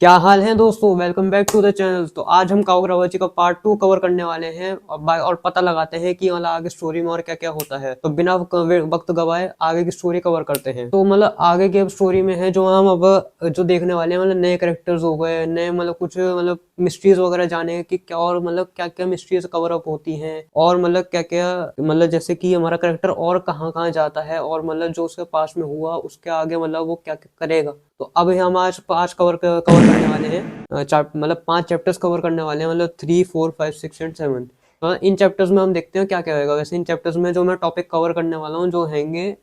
क्या हाल है दोस्तों, welcome back to the channel. तो आज हम काउ रावची का पार्ट 2 कवर करने वाले हैं और पता लगाते हैं कि मतलब आगे स्टोरी में और क्या क्या होता है। तो बिना वक्त गवाए आगे की स्टोरी कवर करते हैं। तो मतलब आगे की स्टोरी में है जो हम अब जो देखने वाले हैं, मतलब नए कैरेक्टर्स हो गए, नए मतलब कुछ मतलब मिस्ट्रीज वगैरह जाने कि क्या और मतलब क्या क्या मिस्ट्रीज कवर अप होती हैं और मतलब क्या क्या मतलब जैसे कि हमारा कैरेक्टर और कहाँ कहाँ जाता है और मतलब जो उसके पास में हुआ उसके आगे मतलब वो क्या क्या करेगा। तो अब हम आज पांच कवर करने वाले हैं। मतलब 5 चैप्टर्स कवर करने वाले हैं, मतलब 3, 4, 5, 6 एंड 7। तो इन चैप्टर्स में हम देखते हैं क्या क्या होगा। वैसे इन चैप्टर्स में जो मैं टॉपिक कवर करने वाला हूँ जो हैंगे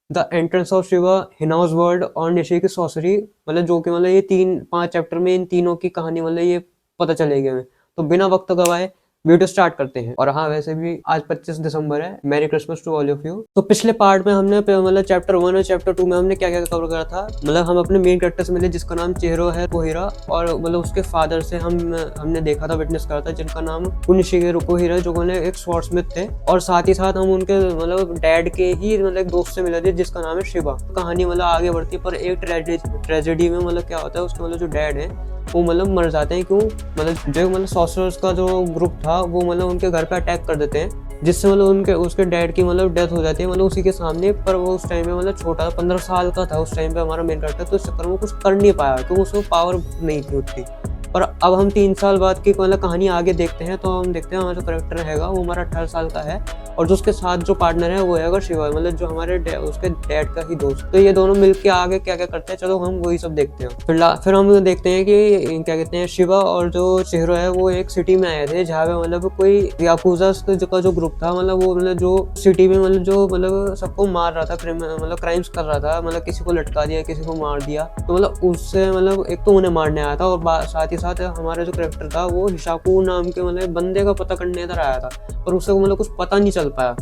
द एंट्रेंस ऑफ शिवा, हिनाउस वर्ल्ड और निशी की सॉसरी। मतलब जो कि मतलब ये 3-5 चैप्टर में इन तीनों की कहानी मतलब ये पता चलेगी हमें। तो बिना वक्त गवाए वीडियो स्टार्ट करते हैं। और हाँ, वैसे भी आज 25 दिसंबर है। Merry Christmas to all of you. तो पिछले पार्ट में हमने मतलब चैप्टर 1 और चैप्टर 2 में हमने क्या क्या कवर करा था। मतलब हम अपने मेन कैरेक्टर से मिले जिसका नाम चेहरो है कोहिरा, और मतलब उसके फादर से हमने देखा था, विटनेस करा था, जिनका नाम कुनिशिगेरो कोहिरा, जो एक स्वॉर्ड्समिथ थे। और साथ ही साथ हम उनके मतलब डैड के ही मतलब एक दोस्त से मिले थे जिसका नाम है शिवा। कहानी मतलब आगे बढ़ती है, पर एक ट्रेजेडी में मतलब क्या होता है, उसके मतलब जो डैड है वो मतलब मर जाते हैं। क्यों? मतलब जो मतलब सॉर्सरर्स का जो ग्रुप था वो मतलब उनके घर पे अटैक कर देते हैं, जिससे मतलब उसके डैड की मतलब डेथ हो जाती है, मतलब उसी के सामने। पर वो उस टाइम पे मतलब छोटा 15 साल का था उस टाइम पे हमारा मेन कैरेक्टर, तो इस चक्कर में कुछ कर नहीं पाया क्योंकि उसको पावर नहीं थी उतनी। पर अब हम 3 साल बाद की मतलब कहानी आगे देखते हैं, तो हम देखते हैं हमारा जो कैरेक्टर हैगा वो हमारा 18 साल का है, और जो उसके साथ जो पार्टनर है वो हैगा शिवा, मतलब जो हमारे उसके डैड का ही दोस्त। तो ये दोनों मिलके आगे क्या क्या करते हैं, चलो हम वही सब देखते हैं। फिर हम देखते हैं कि क्या कहते हैं, शिवा और जो चेहरो है वो एक सिटी में आए थे जहाँ पे मतलब कोई याकुजा का जो ग्रुप था, मतलब वो मतलब जो सिटी में मतलब जो मतलब सबको मार रहा था, मतलब क्राइम्स कर रहा था, मतलब किसी को लटका दिया, किसी को मार दिया। तो मतलब उससे मतलब एक तो उन्हें मारने आया था, और साथ ही साथ हमारा जो कैरेक्टर था वो हिशाकू नाम के मतलब बंदे का पता करने इधर आया था, पर उससे मतलब कुछ पता नहीं चल पाया।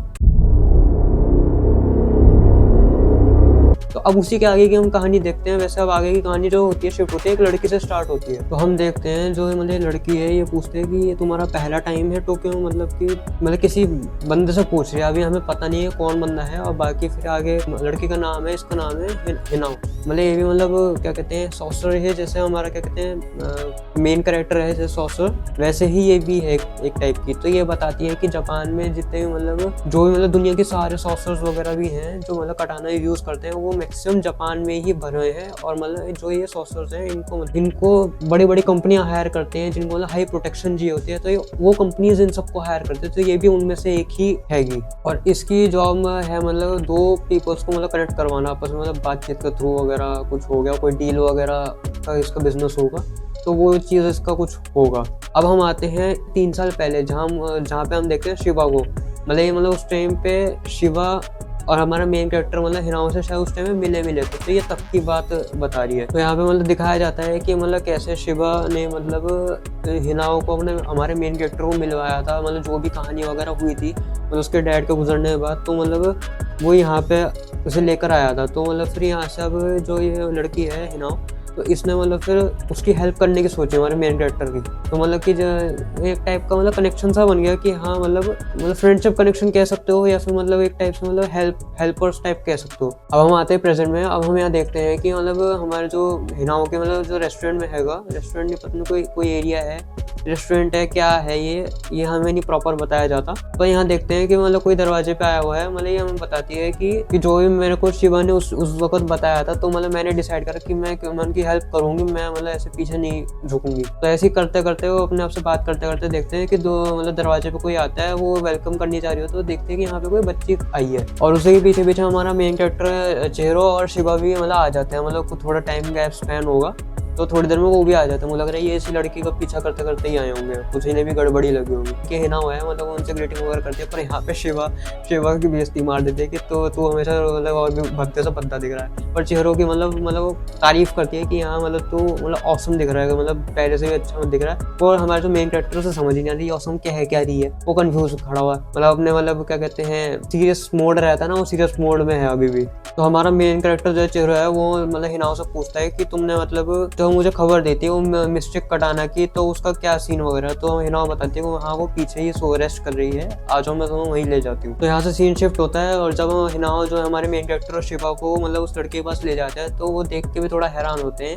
तो अब उसी के आगे की हम कहानी देखते हैं। वैसे अब आगे की कहानी जो होती है शिफ्ट होती है, एक लड़की से स्टार्ट होती है। तो हम देखते हैं जो मतलब लड़की है ये पूछते हैं कि ये तुम्हारा पहला टाइम है टोक्यो में, मतलब किसी बंदे से पूछ रही है। अभी हमें पता नहीं है कौन बंदा है, और बाकी फिर आगे लड़की का नाम है, इसका नाम है हिनाओ। मतलब ये भी मतलब क्या कहते हैं सॉसर है, जैसे हमारा क्या कहते हैं मेन कैरेक्टर है जैसे सॉसर, वैसे ही ये भी है एक टाइप की। तो ये बताती है कि जापान में जितने भी मतलब जो भी मतलब दुनिया के सारे सॉसर्स वगैरह भी हैं जो मतलब कटाना यूज करते हैं, वो मैक्सिमम जापान में ही भरे हैं। और मतलब जो ये सॉसर्स हैं इनको बड़ी बड़ी कंपनियां हायर करते हैं, जिनको मतलब हाई प्रोटेक्शन जी होती है, तो वो कंपनीज इन सबको हायर करते हैं। तो ये भी उनमें से एक ही हैगी। और इसकी जॉब है मतलब 2 पीपल्स को मतलब कनेक्ट करवाना आपस में, मतलब बातचीत के थ्रू वगैरह कुछ हो गया, कोई डील वगैरह का इसका बिजनेस होगा, तो वो चीज़ इसका कुछ होगा। अब हम आते हैं 3 साल पहले, जहाँ पे हम देखते हैं शिवा को। मतलब उस टाइम पे शिवा और हमारा मेन कैरेक्टर मतलब हिनाओ से शायद उस टाइम में मिले थे, तो ये तब की बात बता रही है। तो यहाँ पे मतलब दिखाया जाता है कि मतलब कैसे शिवा ने मतलब हिनाओ को अपने हमारे मेन कैरेक्टर को मिलवाया था, मतलब जो भी कहानी वगैरह हुई थी मतलब उसके डैड के गुजरने के बाद। तो मतलब वो यहाँ पे उसे लेकर आया था। तो मतलब फिर यहाँ से अब जो ये लड़की है हिनाओ, तो इसने मतलब फिर उसकी हेल्प करने की सोची हमारे मेन कैरेक्टर की। तो मतलब कि एक टाइप का मतलब कनेक्शन सा बन गया कि हाँ मतलब फ्रेंडशिप कनेक्शन कह सकते हो, या फिर मतलब एक टाइप से मतलब हेल्पर्स टाइप कह सकते हो। अब हम आते हैं प्रेजेंट में। अब हम यहाँ देखते हैं कि मतलब हमारे जो हिनाओ के मतलब जो रेस्टोरेंट में हैगा, रेस्टोरेंट नहीं पता नहीं कोई एरिया है, रेस्टोरेंट है क्या है ये हमें नहीं प्रॉपर बताया जाता। तो यहाँ देखते हैं कि मतलब कोई दरवाजे पे आया हुआ है। मतलब ये हमें बताती है कि जो भी मेरे को शिवा ने उस वक्त बताया था, तो मतलब मैंने डिसाइड करा कि मैं उनकी हेल्प करूंगी, मैं मतलब ऐसे पीछे नहीं झुकूंगी। तो ऐसे ही करते करते वो अपने आप से बात करते करते देखते हैं कि मतलब दरवाजे पे कोई आता है, वो वेलकम करनी चाह रही हो। तो देखते हैं कि यहाँ पे कोई बच्ची आई है, और उसे ही पीछे पीछे हमारा मेन कैरेक्टर चेहरो और शिवा भी मतलब आ जाते हैं। मतलब थोड़ा टाइम गैप स्पैन होगा, तो थोड़ी देर में वो भी आ जाते हैं। मुझे लग रहा है ये इसी लड़की का पीछा करते करते ही आए होंगे, कुछ इन्हें भी गड़बड़ी लगी होगी कि हिना हुआ है, मतलब उनसे ग्रीटिंग वगैरह करते हैं। पर यहाँ पे शिवा की बेइज्जती मार देते हैं कि तो तू हमेशा मतलब और भी भद्दे से भद्दा दिख रहा है। पर चेहरों की मतलब तारीफ करती है कि हाँ मतलब तू मतलब ऑसम दिख रहा है, मतलब पहले से भी अच्छा दिख रहा है। और हमारे जो मेन कैरेक्टर से समझ ही नहीं आती ऑसम क्या है क्या रही है, वो कंफ्यूज खड़ा हुआ है। मतलब अपने मतलब क्या कहते हैं सीरियस मोड रहता है ना, वो सीरियस मोड में है अभी भी। तो हमारा मेन कैरेक्टर जो चेहरो है वो मतलब हिनाओ से पूछता है कि तुमने मतलब जो मुझे खबर देती है वो मिस्टेक कटाना की, तो उसका क्या सीन वगैरह। तो हिनाओ बताती है हाँ वो पीछे ही सो रेस्ट कर रही है, आ जाओ मैं तुम्हें वहीं ले जाती हूँ। तो यहाँ से सीन शिफ्ट होता है, और जब हिनाओ जो हमारे मेन कैरेक्टर शिवा को मतलब उस लड़के के पास ले जाता है, तो वो देख के भी थोड़ा हैरान होते हैं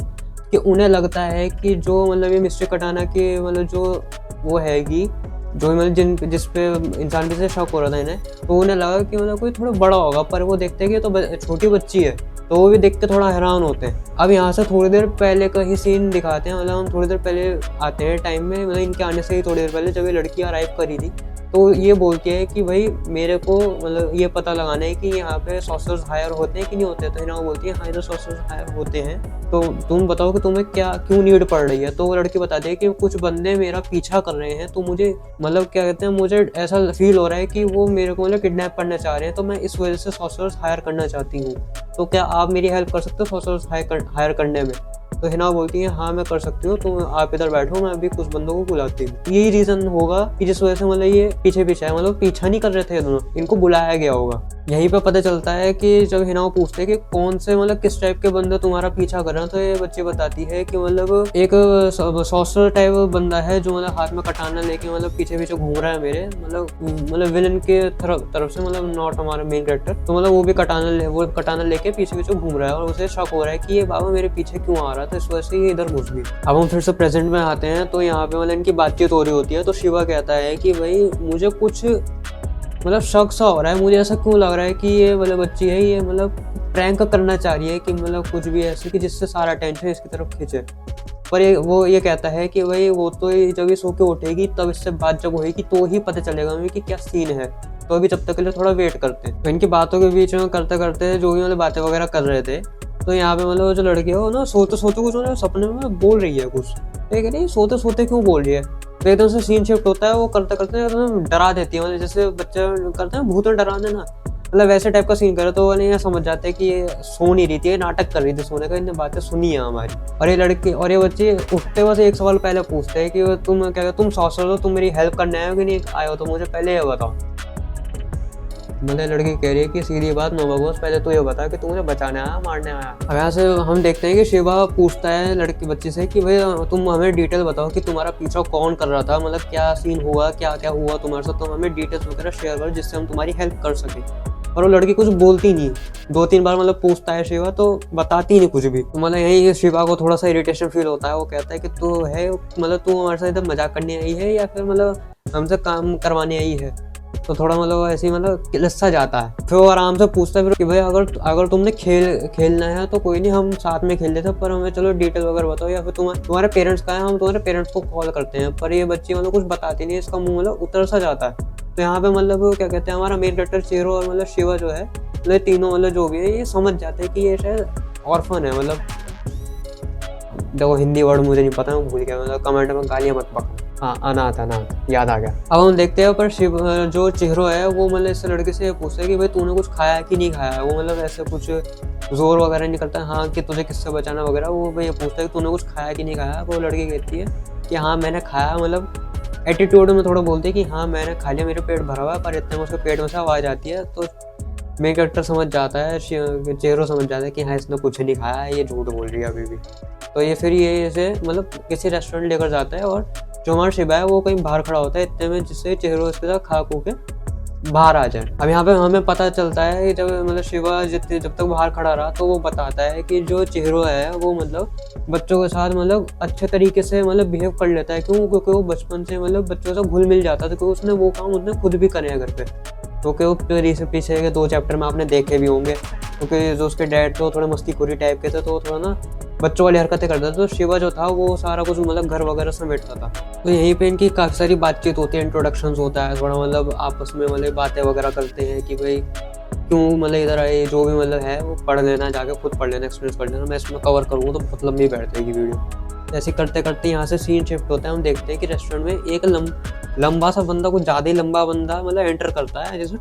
कि उन्हें लगता है कि जो मतलब ये मिस्टर कटाना की मतलब जो वो हैगी, जो मतलब जिस पे इंसान पे से शक हो रहा था इन्हें, तो उन्हें लगा कि मतलब कोई थोड़ा बड़ा होगा, पर वो देखते हैं कि तो छोटी बच्ची है, तो वो भी देख के थोड़ा हैरान होते हैं। अब यहाँ से थोड़ी देर पहले का ही सीन दिखाते हैं, मतलब हम थोड़ी देर पहले आते हैं टाइम में, मतलब इनके आने से ही थोड़ी देर पहले जब ये लड़की अराइव करी थी, तो ये बोलती है कि भाई मेरे को मतलब ये पता लगाना है कि यहाँ पे सॉर्सरर्स हायर होते हैं कि नहीं होते। तो हिना बोलती है हाँ इधर सॉर्सरर्स हायर होते हैं, तो तुम बताओ कि तुम्हें क्या क्यों नीड पड़ रही है। तो वो लड़की बताती है कि कुछ बंदे मेरा पीछा कर रहे हैं, तो मुझे मतलब क्या कहते हैं, मुझे ऐसा फील हो रहा है कि वो मेरे को मतलब किडनैप करना चाह रहे हैं, तो मैं इस वजह से सॉर्सरर्स हायर करना चाहती हूँ। तो क्या आप मेरी हेल्प कर सकते हो सॉर्सरर्स हायर करने में। तो हिना बोलती है हाँ मैं कर सकती हूँ, तो आप इधर बैठो, मैं अभी कुछ बंदों को बुलाती हूँ। यही रीजन होगा कि जिस वजह से मतलब ये पीछे पीछे है, मतलब पीछा नहीं कर रहे थे दोनों, इनको बुलाया गया होगा। यहीं पे पता चलता है कि जब हिना को पूछते हैं कि कौन से मतलब किस टाइप के बंदे तुम्हारा पीछा कर रहे हैं, तो ये बच्ची बताती है कि मतलब एक सॉर्सरर टाइप बंदा है जो मतलब हाथ में कटाना लेके मतलब पीछे पीछे घूम रहा है मेरे, मतलब विलन के तरफ से, मतलब नॉट हमारा मेन कैरेक्टर। तो मतलब वो भी कटाना लेके पीछे पीछे घूम रहा है और उसे शक हो रहा है कि ये बाबा मेरे पीछे क्यों आ रहा है, तो इस वजह से ये इधर घुस गई। अब हम फिर से प्रेजेंट में आते हैं, तो यहाँ पे मतलब इनकी बातचीत हो रही होती है। तो शिवा कहता है कि भाई मुझे कुछ मतलब शक सा हो रहा है, मुझे ऐसा क्यों लग रहा है कि ये मतलब बच्ची है, ये मतलब प्रैंक करना चाह रही है कि मतलब कुछ भी ऐसे कि जिससे सारा टेंशन इसकी तरफ खींचे। पर वो ये कहता है कि भाई वो तो जब ये सो के उठेगी तब इससे बात जब होगी तो ही पता चलेगा हमें कि क्या सीन है। तो अभी जब तक के लिए थोड़ा वेट करते हैं। तो इनकी बातों के बीच में करते करते जो भी मतलब बातें वगैरह कर रहे थे, तो यहाँ पे मतलब जो लड़की है वो ना सोते सोते कुछ मतलब सपने में बोल रही है कुछ, तो कह रही सोते सोते क्यों बोल रही है। तो एकदम से सीन शिफ्ट होता है, वो करते करते एकदम डरा देती है, मतलब जैसे बच्चे करते हैं भूत डरा देना, मतलब वैसे टाइप का सीन करे। तो वो ये समझ जाते हैं कि ये सो नहीं रही थी, नाटक कर रही थी सोने का, इनने बातें सुनी है हमारी। और ये लड़के और ये बच्चे उठते बस एक सवाल पहले पूछते हैं कि तुम क्या तुम सॉर्सरर हो, तुम मेरी हेल्प करने आए हो कि नहीं आए हो, तो मुझे पहले ये बताओ। मतलब लड़की कह रही है कि सीधी बात नो बकवास, पहले तो ये बता कि तू मुझे बचाने आया मारने आया। अब यहाँ से हम देखते हैं कि शिवा पूछता है लड़की बच्ची से कि भाई तुम हमें डिटेल बताओ कि तुम्हारा पीछा कौन कर रहा था, मतलब क्या सीन हुआ, क्या क्या हुआ तुम्हारे साथ, तुम हमें डिटेल्स वगैरह शेयर करो जिससे हम तुम्हारी हेल्प कर सकें। और वो लड़की कुछ बोलती नहीं, 2-3 बार मतलब पूछता है शिवा, तो बताती नहीं कुछ भी। तो मतलब यही शिवा को थोड़ा सा इरिटेशन फील होता है। वो कहता है कि तू है मतलब तू हमारे साथ इधर मजाक करने आई है या फिर मतलब हमसे काम करवाने आई है। तो थोड़ा मतलब ऐसे ही मतलब लिस्सा जाता है। फिर वो आराम से पूछता है फिर कि भाई अगर तुमने खेलना है तो कोई नहीं, हम साथ में खेल लेते, पर हमें चलो डिटेल वगैरह बताओ, या फिर तुम्हारे पेरेंट्स का है, हम तुम्हारे पेरेंट्स को कॉल करते हैं। पर ये बच्ची मतलब कुछ बताती नहीं, इसका मुंह मतलब उतर सा जाता है। तो यहाँ पे मतलब क्या कहते हैं, हमारा मेन कैरेक्टर चेहरो और मतलब शिवा जो है, मतलब तीनों मतलब जो भी है ये समझ जाते हैं कि ये शायद ऑर्फन है। मतलब देखो हिंदी वर्ड मुझे नहीं पता, मैं भूल गया, मतलब कमेंट में गालियाँ मत पकड़ो। हाँ अनाथ याद आ गया। अब हम देखते हैं पर शिव जो चेहरो है वो मतलब इस लड़के से पूछता है कि भाई तूने कुछ खाया कि नहीं खाया। वो मतलब ऐसे कुछ जोर वगैरह नहीं करता, हाँ कि तुझे किससे बचाना वगैरह। वो भाई पूछता है कि तूने कुछ खाया कि नहीं खाया। वो लड़की कहती है कि हाँ मैंने खाया, मतलब एटीट्यूड में थोड़ा बोलते हैं कि हाँ मैंने खा लिया, मेरे पेट भरा हुआ है। पर इतने में उसके पेट में से आवाज़ आती है, तो मेन कैरेक्टर समझ जाता है, चेहरो समझ जाता है कि हाँ इसने कुछ नहीं खाया है, ये झूठ बोल रही है अभी भी। तो ये फिर ये इसे मतलब किसी रेस्टोरेंट लेकर जाता है, और जो हमारा शिवा है वो कहीं बाहर खड़ा होता है इतने में, जिससे चेहरो इसके साथ खा खू के बाहर आ जाए। अब यहाँ पे हमें पता चलता है कि जब मतलब शिवा जब तक बाहर खड़ा रहा, तो वो बताता है कि जो चेहरो है वो मतलब बच्चों के साथ मतलब अच्छे तरीके से मतलब बिहेव कर लेता है। क्यों? क्योंकि वो बचपन से मतलब बच्चों से घुल मिल जाता था, क्योंकि उसने वो काम उसने खुद भी करे हैं घर पे। क्योंकि वो पीछे के 2 चैप्टर में आपने देखे भी होंगे, क्योंकि जो उसके डैड थे वो थोड़े मस्तीखोरी टाइप के थे, तो थोड़ा ना बच्चों वाली हरकतें करता था। तो शिवा जो था वो सारा कुछ मतलब घर वगैरह समेटता था। तो यहीं पे इनकी काफ़ी सारी बातचीत होती है, इंट्रोडक्शन होता है थोड़ा, मतलब आपस में मतलब बातें वगैरह करते हैं कि भाई क्यों मतलब इधर आए, जो भी मतलब है वो पढ़ लेना, जाके खुद पढ़ लेना, एक्सपीरियंस कर लेना। मैं इसमें कवर करूँगा तो बहुत लंबी बैठ जाएगी वीडियो। ऐसे करते करते यहाँ से सीन शिफ्ट होता है। हम देखते हैं कि रेस्टोरेंट में एक लंबा सा बंदा, कुछ ज़्यादा ही लंबा बंदा मतलब एंटर करता है, जिसमें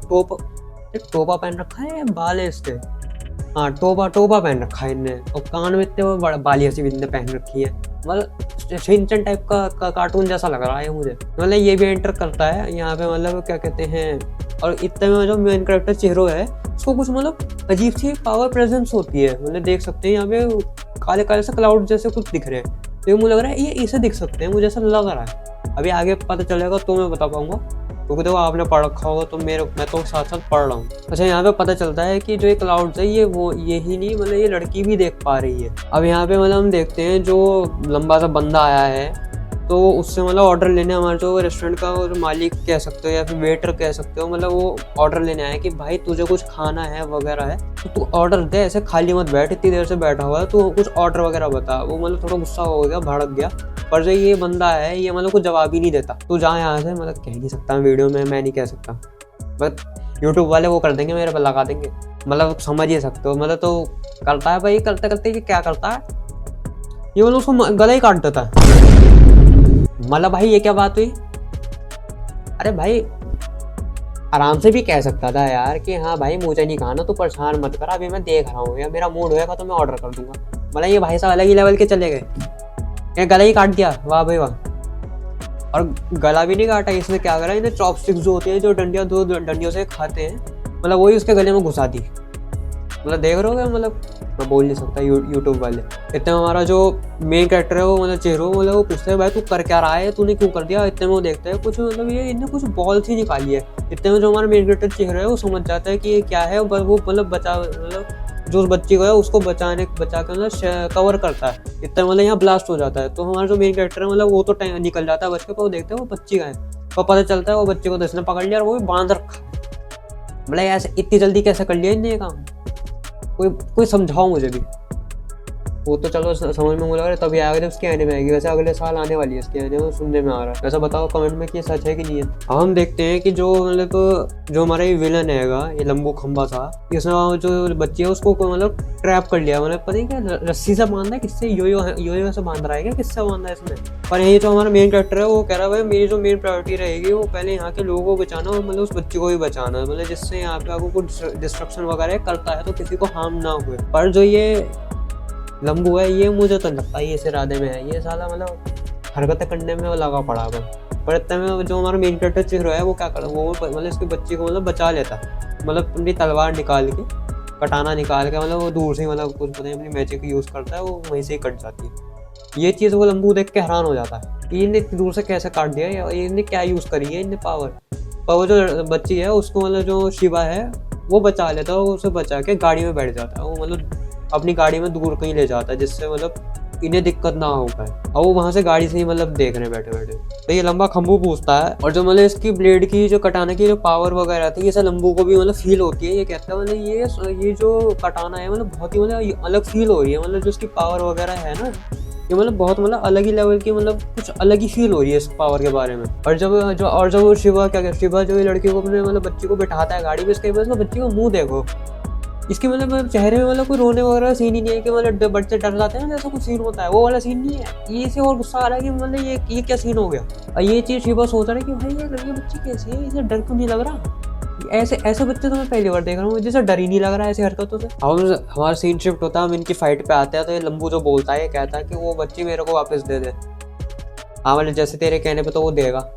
टोपा पहन रखा है, बाल है इसके, हाँ टोपा पहन रखा है इनने, और कान में इतने बड़ा बालिया सी बिंदे पहन रखी है, मतलब शिनचैन टाइप का कार्टून जैसा लग रहा है मुझे। मतलब ये भी एंटर करता है यहाँ पे, मतलब क्या कहते हैं। और इतने में जो मेन कैरेक्टर चेहरो है उसको कुछ मतलब अजीब सी पावर प्रेजेंस होती है, मतलब देख सकते हैं यहाँ पे काले काले से क्लाउड जैसे कुछ दिख रहे हैं। तो मुझे लग रहा है ये इसे दिख सकते हैं, मुझे ऐसा लग रहा है। अभी आगे पता चलेगा तो मैं बता पाऊंगा। क्योंकि देखो आपने पढ़ रखा होगा तो मैं तो साथ साथ पढ़ रहा हूँ। अच्छा यहाँ पे पता चलता है कि जो ये क्लाउड्स है ये वो यही नहीं, मतलब ये लड़की भी देख पा रही है। अब यहाँ पे मतलब हम देखते हैं जो लंबा सा बंदा आया है तो उससे मतलब ऑर्डर लेने हमारे जो रेस्टोरेंट का जो मालिक कह सकते हो या फिर वेटर कह सकते हो, मतलब वो ऑर्डर लेने आया कि भाई तुझे कुछ खाना है वगैरह है तो तू ऑर्डर दे, ऐसे खाली मत बैठ, इतनी देर से बैठा हुआ है, तू कुछ ऑर्डर वगैरह बता। वो मतलब थोड़ा गुस्सा हो गया, भड़क गया। पर जो ये बंदा है ये मतलब कुछ जवाब ही नहीं देता। तू जहाँ यहाँ से, मतलब कह नहीं सकता वीडियो में, मैं नहीं कह सकता, बट यूट्यूब वाले वो कर देंगे, मेरे पर लगा देंगे, मतलब समझ ही सकते हो। मतलब तो करता है भाई, करते करते ये क्या करता है, ये मतलब उसको गला ही काट देता है। मतलब भाई ये क्या बात हुई? अरे भाई आराम से भी कह सकता था यार कि हाँ भाई मुझे नहीं खाना, तो परेशान मत कर, अभी मैं देख रहा हूँ या मेरा मूड होएगा तो मैं ऑर्डर कर दूंगा। मतलब ये भाई साहब अलग ही लेवल के चले गए, ये गला ही काट दिया, वाह भाई वाह। और गला भी नहीं काटा, इसने क्या करा, इन्हें चॉपस्टिक्स जो होती है जो दो डंडियों से खाते हैं, मतलब वही उसके गले में घुसा दी। मतलब देख रहे हो, मतलब मैं बोल नहीं सकता यूट्यूब वाले। इतने में हमारा जो मेन कैरेक्टर है वो मतलब चेहरो, मतलब वो पूछते हैं भाई तू कर क्या रहा है, तूने क्यों कर दिया। इतने में वो देखता है कुछ, मतलब ये इन्हें कुछ बॉल सी निकाली है। इतने में जो हमारा मेन कैरेक्टर चेहरा है वो समझ जाता है कि ये क्या है, वो मतलब मतलब जो उस बच्ची को है उसको बचा के मतलब कवर करता है। इतना मतलब यहाँ ब्लास्ट हो जाता है। तो हमारा जो मेन कैरेक्टर है मतलब वो तो निकल जाता है बच के, पर वो देखते हैं वो बच्ची का है, पर पता चलता है वो बच्चे को इसने पकड़ लिया और वो भी बांध रखा। मतलब ऐसे इतनी जल्दी कैसे कर लिया इनने ये काम, कोई समझाओ मुझे भी। वो तो चलो समझ में मुझे तभी आएगा जब उसकी एनिमे आएगी, वैसे अगले साल आने वाली है इसकी एनिमे, सुनने में आ रहा है। वैसे बताओ कमेंट में कि सच है कि नहीं है। अब हम देखते हैं कि जो मतलब जो हमारा ये विलन हैगा, ये लंबू खंबा था, इसने जो बच्ची है उसको मतलब ट्रैप कर लिया, मतलब पता नहीं क्या रस्सी से बांधा है, किससे यो से बांध रहा है क्या, किससे बांधा है इसने। पर यही जो हमारा मेन कैरेक्टर है वो कह रहा है भाई मेरी जो मेन प्रायोरिटी रहेगी वो पहले यहाँ के लोगों को बचाना और मतलब उस बच्ची को भी बचाना, मतलब जिससे यहाँ पे आपको कुछ डिस्ट्रक्शन वगैरह करता है तो किसी को हार्म ना हुए। पर जो ये लंबू है ये मुझे तो लगता है ये इस इरादे में है, ये साला मतलब हरकतें करने में वो लगा पड़ा है। पर इतने में जो हमारा मेन कैरेक्टर चेहरा है वो क्या करता है, वो मतलब इसके बच्चे को मतलब बचा लेता है, मतलब अपनी तलवार निकाल के, कटाना निकाल के, मतलब वो दूर से मतलब कुछ पता नहीं अपनी मैजिक यूज़ करता है, वो वहीं से ही कट जाती है। ये चीज़ वो लंबू देख के हैरान हो जाता है, इनने इतनी दूर से कैसे काट दिया, या इनने क्या यूज़ करी है इनने पावर। पर वो जो बच्ची है उसको मतलब जो शिवा है वो बचा लेता है, वो उसे बचा के गाड़ी में बैठ जाता है, वो मतलब अपनी गाड़ी में दूर कहीं ले जाता है जिससे मतलब इन्हें दिक्कत ना हो पाए। और वो वहाँ से गाड़ी से ही मतलब देख रहे हैं बैठे बैठे। तो ये लंबा खंबू पूछता है, और जो मतलब इसकी ब्लेड की जो कटाने की जो पावर वगैरह थी ये सब लंबू को भी मतलब फील होती है। ये कहता है मतलब ये जो कटाना है मतलब बहुत ही मतलब अलग फील हो रही है, मतलब जो इसकी पावर वगैरह है ना ये मतलब बहुत मतलब अलग ही लेवल की, मतलब कुछ अलग ही फील हो रही है इस पावर के बारे में। और जब शिवा शिवा जो लड़की को अपने मतलब बच्ची को बैठाता है गाड़ी में, इसके बाद बच्ची को मुँह देखो, इसके मतलब चेहरे में मतलब कोई रोने वगैरह सीन ही नहीं है कि मतलब बच्चे डर जाते हैं ना जैसा कुछ सीन होता है, वो वाला सीन नहीं है। ये से और गुस्सा आ रहा है कि मतलब ये क्या सीन हो गया। और ये चीज़ शिवा सोच रहा है कि भाई ये लड़की बच्ची कैसी है, इसे डर क्यों नहीं लग रहा। ऐसे बच्चे तो मैं पहली बार देख रहा हूँ जिसे डर ही नहीं लग रहा है ऐसी हरकतों से। अब हमारा सीन शिफ्ट होता है, हम इनकी फाइट पे आते हैं। तो ये लंबू जो बोलता है ये कहता है कि वो बच्ची मेरे को वापस दे दे। हाँ मतलब जैसे तेरे कहने पे तो वो देगा,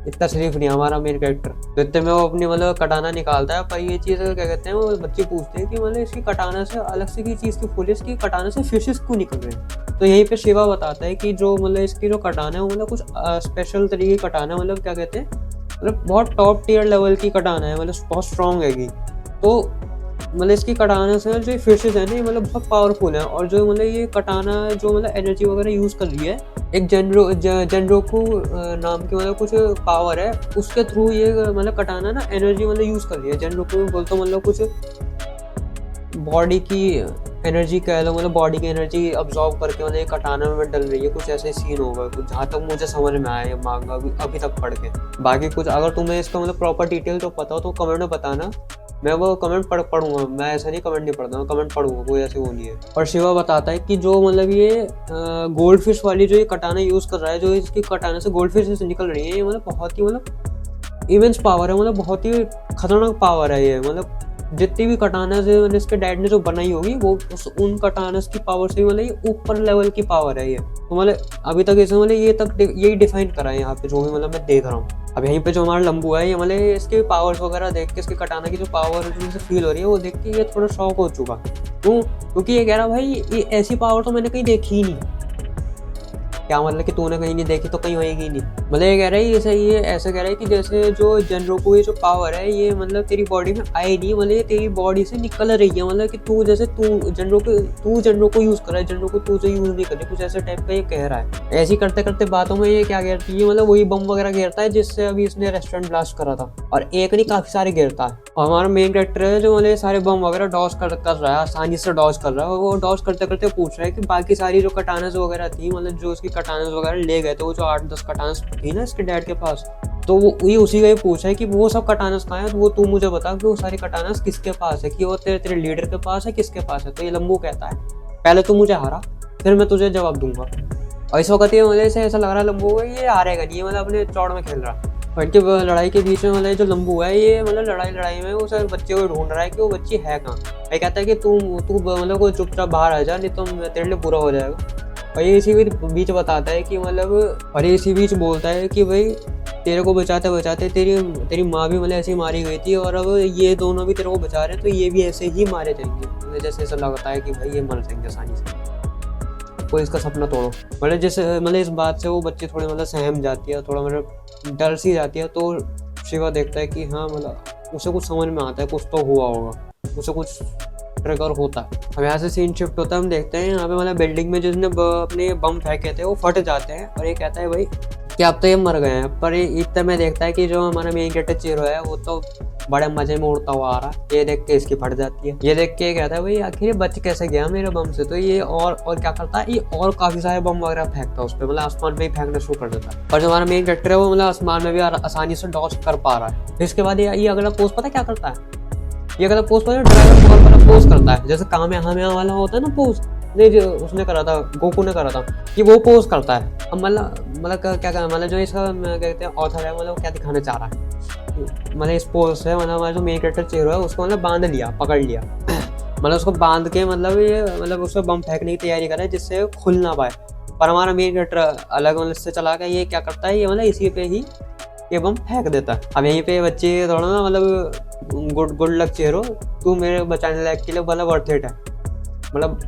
इतना शरीफ नहीं हमारा मेन कैरेक्टर। तो इतने में वो अपनी मतलब कटाना निकालता है। पर ये चीज़ क्या कहते हैं, वो बच्चे पूछते हैं कि मतलब इसकी कटाना से अलग से की चीज़ की फुल, इसकी कटाना से फिशेस क्यों निकल रहे हैं। तो यहीं पे शिवा बताता है कि जो मतलब इसकी जो कटाना है वो मतलब कुछ स्पेशल तरीके की कटाना है, मतलब क्या कहते हैं मतलब बहुत टॉप टियर लेवल की कटाना है, मतलब बहुत स्ट्रॉन्ग हैगी। तो मतलब इसकी कटाना से जो फिशेज है ना ये मतलब बहुत पावरफुल है। और जो मतलब ये कटाना जो मतलब एनर्जी वगैरह यूज़ कर रही है, एक जनरोकू नाम की मतलब कुछ पावर है, उसके थ्रू ये मतलब कटाना ना एनर्जी मतलब यूज़ कर रही है। जनरोकू बोलते मतलब कुछ बॉडी की एनर्जी कह लो, मतलब बॉडी की एनर्जी अब्जॉर्व करके मतलब ये कटाना में डल रही है, कुछ ऐसे सीन होगा कुछ, जहाँ तक मुझे समझ में आया ये मांगा अभी तक पढ़ के। बाकी कुछ अगर तुम्हें इसका मतलब प्रॉपर डिटेल जो पता हो तो कमेंट में बताना, मैं वो कमेंट पढ़ूंगा। मैं ऐसा नहीं कमेंट नहीं पढ़ता, मैं कमेंट पढ़ूंगा, कोई ऐसी वो नहीं है। और शिवा बताता है कि जो मतलब ये गोल्ड फिश वाली जो ये कटाना यूज़ कर रहा है, जो इसकी कटाने से गोल्ड फिश निकल रही है, ये मतलब बहुत ही मतलब इमेंस पावर है, मतलब बहुत ही खतरनाक पावर है ये। मतलब जितनी भी कटाना से मतलब इसके डैड ने जो बनाई होगी वो उन कटानस की पावर से मतलब ये ऊपर लेवल की पावर है ये। तो मतलब अभी तक इसे मतलब ये तक यही डिफाइन करा है यहाँ पे जो भी मतलब मैं देख रहा हूँ। अब यहीं पे जो हमारा लंबू है ये मतलब इसके पावर्स वगैरह देख के, इसके कटाना की जो पावर जो फील हो रही है वो देख के ये थोड़ा शॉक हो चुका। क्यों? क्योंकि ये कह रहा भाई ये ऐसी पावर तो मैंने कहीं देखी ही नहीं। क्या मतलब कि तूने कहीं नहीं देखी तो कहीं होएगी नहीं। मतलब ये कह रहा है ये ऐसा कह रहा है कि जैसे जो जनरो को ये जो पावर है ये मतलब तेरी बॉडी में आई नहीं, मतलब ये तेरी बॉडी से निकल रही है, मतलब कि तू जैसे तू जनरो को यूज कर रहा है, जनरो को तू से यूज नहीं कर रही, कुछ ऐसे टाइप का ये कह रहा है। ऐसे ही करते करते बातों में ये क्या घेरती है, मतलब वही बम वगैरह घेरता है जिससे अभी इसने रेस्टोरेंट ब्लास्ट करा था, और एक नहीं काफी सारे घेरता है। और हमारा मेन कैरेक्टर है जो मतलब सारे बम वगैरह डॉज कर रहा है, आसानी से डॉज कर रहा है, और वो डॉज करते करते पूछ रहा है कि बाकी सारी जो कटानस वगैरह थी, मतलब जो उसकी कटानस वगैरह ले गए थे, वो जो 8-10 कटानस थी ना इसके डैड के पास, तो वो ये उसी का ही पूछा है कि वो सब कटानस कहाँ है, तो वो तू मुझे बता कि वो सारी कटानस किसके पास है, कि वो तेरे लीडर के पास है, किसके पास है। तो ये लंबू कहता है पहले तू मुझे हारा फिर मैं तुझे जवाब दूंगा। और इस वक्त ये मुझे से ऐसा लग रहा है लंबू को ये हारेगा नहीं, मतलब अपने चौड़ में खेल रहा है। और इनके लड़ाई के बीच में मतलब जो लंबू है ये मतलब लड़ाई में वो सब बच्चे को ढूंढ रहा है कि वो बच्ची है कहाँ। ये कहता है कि तू मतलब को चुपचाप बाहर आ जा, नहीं तो तेरे लिए बुरा हो जाएगा। और ये इसी बीच बताता है कि मतलब, और ये इसी बीच बोलता है कि भाई तेरे को बचाते बचाते तेरी माँ भी मतलब ऐसे ही मारी गई थी, और अब ये दोनों भी तेरे को बचा रहे हैं, तो ये भी ऐसे ही मारे जाएंगे। मतलब जैसे ऐसा लगता है कि भाई ये मर जाएंगे आसानी से, कोई इसका सपना तोड़ो। मतलब जैसे मतलब इस बात से वो बच्ची थोड़ी मतलब सहम जाती है, थोड़ा मतलब डर सी जाती है। तो शिवा देखता है कि हाँ मतलब उसे कुछ समझ में आता है, कुछ तो हुआ होगा, उसे कुछ ट्रिगर होता है। अब यहाँ से सीन शिफ्ट होता है, हम देखते हैं यहाँ पे मतलब बिल्डिंग में जिसने अपने बम फेंके थे वो फट जाते हैं, और ये कहता है भाई कि अब तो ये मर गए हैं। पर इतना में देखता है कि जो हमारा मेन कैरेक्टर चीरो है वो तो बड़े मजे में उड़ता हुआ आ रहा है। ये देख के इसकी फट जाती है। ये देख के कहता है भाई आखिर ये बच कैसे गया मेरे बम से। तो ये और क्या करता है, ये और काफी सारे बम वगैरह फेंकता है उस पर, मतलब आसमान में ही फेंकना शुरू कर देता है। और जो हमारा मेन कैरेक्टर है वो मतलब आसमान में भी आसानी से डॉज कर पा रहा है। इसके बाद ये अगला पोस्ट पता है क्या करता है, ये अगला पोस्ट पता है ड्रैगन बॉल वाला पोस्ट करता है, जैसे कामेहामेहा वाला होता है ना पोस्ट, नहीं जो उसने करा था, गोकू ने करा था, ये वो पोस्ट करता है। अब मतलब क्या मतलब जो इसका कहते हैं ऑथर है, मतलब क्या दिखाना चाह रहा है, मतलब इस पोस्ट से मतलब हमारा जो मेन कैरेक्टर चेहरा है उसको मतलब बांध लिया, पकड़ लिया मतलब उसको बांध के मतलब ये मतलब उसको बम फेंकने की तैयारी कर रहा है जिससे खुल ना पाए। पर हमारा मेन कैरेक्टर अलग मतलब से चला गया, ये क्या करता है, ये मतलब इसी पे ही ये बम फेंक देता है। अब यहीं पे बच्चे थोड़ा ना मतलब गुड लक चेहरो, तू मेरे बचाने लायक के लिए मतलब वर्थ इट है। मतलब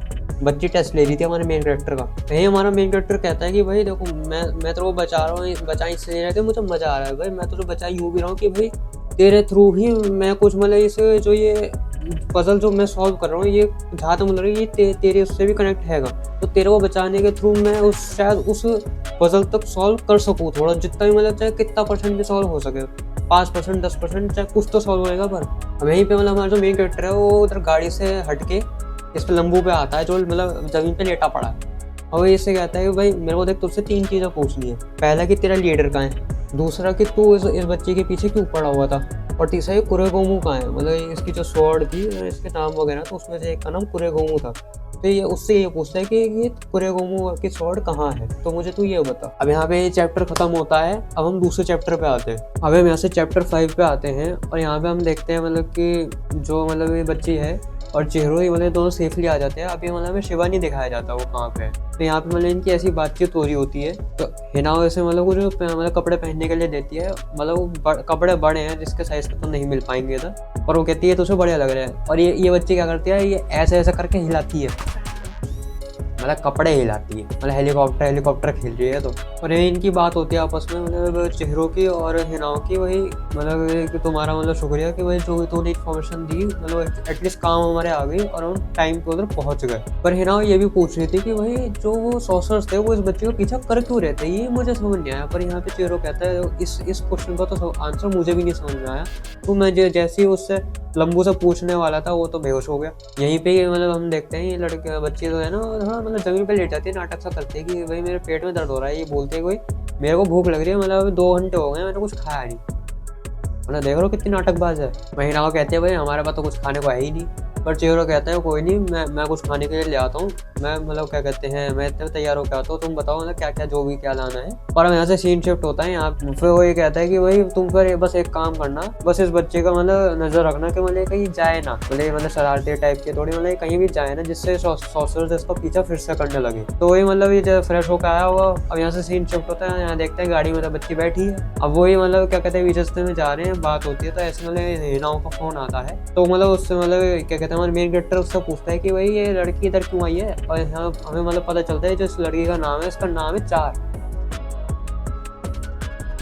बच्ची टेस्ट ले रही थी हमारे मेन कैरेक्टर का। यही हमारा मेन कैरेक्टर कहता है कि भाई देखो मैं तेरे को बचा रहा हूँ, बचा इससे नहीं रहा कि मुझे मजा आ रहा है भाई, मैं तुझे बचा यूँ भी रहा हूँ कि भाई तेरे थ्रू ही मैं कुछ मतलब इस जो ये पजल जो मैं सॉल्व कर रहा हूँ ये जहाँ तक मतलब ये तेरे उससे भी कनेक्ट हैगा, तो तेरे को बचाने के थ्रू मैं शायद उस पजल तक सॉल्व कर सकूँ थोड़ा, जितना भी मतलब चाहे कितना परसेंट भी सॉल्व हो सके, 5% 10% चाहे कुछ तो सॉल्व होएगा। पर अब यहीं पे मतलब हमारा जो मेन कैरेक्टर है वो उधर गाड़ी से हट के इस पे लंबू पे आता है जो मतलब जमीन पे लेटा पड़ा है, और वो इससे कहता है कि भाई मेरे को देख तुझसे 3 चीज़ें पूछनी है। पहला कि तेरा लीडर कहाँ है, दूसरा कि तू इस बच्चे के पीछे क्यों पड़ा हुआ था, और तीसरा ये कुरेगोमू कहाँ है, मतलब इसकी जो स्वॉर्ड थी इसके नाम वगैरह तो उसमें से एक का नाम कुरेगोमू था। तो ये उससे ये पूछता है कि ये कुरेगोमू की स्वॉर्ड कहाँ है, तो मुझे तू ये बता। अब यहाँ पे ये चैप्टर खत्म होता है, अब हम दूसरे चैप्टर पे आते हैं। अब हम यहाँ से चैप्टर 5 पे आते हैं, और यहाँ पे हम देखते हैं मतलब कि जो मतलब ये बच्ची है और चेहरो ही मतलब दोनों सेफली आ जाते हैं। अभी मतलब शिवा नहीं दिखाया जाता वो कहाँ पे है। तो यहाँ पे मतलब इनकी ऐसी बातचीत हो रही होती है, तो हिनाओ ऐसे मतलब वो जो मतलब कपड़े पहनने के लिए देती है, मतलब कपड़े बड़े हैं जिसके साइज के तो नहीं मिल पाएंगे इधर, और वो कहती है तो उसे बढ़िया लग रहा है। और ये बच्ची क्या करती है, ये ऐसे ऐसे करके हिलाती है, मतलब कपड़े हिलाती है, मतलब हेलीकॉप्टर खेल रही है। तो और ये इनकी बात होती है आपस में, मतलब चेहरों की और हिनाओं की, वही मतलब कि तुम्हारा मतलब शुक्रिया कि वही जो तूने इन्फॉर्मेशन दी, मतलब एटलीस्ट काम हमारे आ गई और हम टाइम पे उधर पहुंच गए। पर हिनाओ ये भी पूछ रही थी कि भाई जो वो सॉसर्स थे वो इस बच्चे को पीछा कर क्यों रहे थे, ये मुझे समझ नहीं आया। पर यहाँ पे चेहरो कहता है इस क्वेश्चन का तो आंसर मुझे भी नहीं समझ में आया, तो मैं जैसे ही उससे लंबू से पूछने वाला था वो तो बेहोश हो गया। यहीं पे मतलब हम देखते हैं ये लड़के बच्चे जो है ना थोड़ा मतलब जमीन पे लेट जाती है, नाटक सा करते हैं कि भाई मेरे पेट में दर्द हो रहा है, ये बोलते हैं कोई मेरे को भूख लग रही है, मतलब 2 घंटे हो गए मैंने कुछ खाया नहीं, मतलब देख रहे हो कितनी नाटकबाज है। महिला को कहते हैं भाई हमारे पास तो कुछ खाने को है ही नहीं। पर चेहरा कहता है कोई नहीं, मैं कुछ खाने के लिए ले आता हूँ, मैं मतलब क्या कहते हैं मैं इतने तैयार होकर आता हूँ, तुम बताओ मतलब क्या क्या जो भी क्या लाना है। और अब यहाँ से सीन शिफ्ट होता है, यहाँ फिर वो ये कहता है कि भाई तुम फिर बस एक काम करना, बस इस बच्चे का मतलब नजर रखना कि मतलब कहीं जाए ना, मतलब शरारती टाइप के थोड़ी मतलब कहीं भी जाए ना जिससे सॉसर्स इसका पीछा फिर से करने लगे। तो वही मतलब ये फ्रेश होकर आया हुआ। अब यहाँ से सीन शिफ्ट होता है, यहाँ देखते हैं गाड़ी में तो बच्ची बैठी है। अब वही मतलब क्या कहते हैं रस्ते में जा रहे हैं, बात होती है, तो ऐसे मतलब हिनाओं का फोन आता है, तो मतलब उससे मतलब क्या कहते हैं हमारा मेन कैरेक्टर उससे पूछता है कि भाई ये लड़की इधर क्यों आई है, और यहाँ हमें मतलब पता चलता है जो इस लड़की का नाम है, इसका नाम है चार।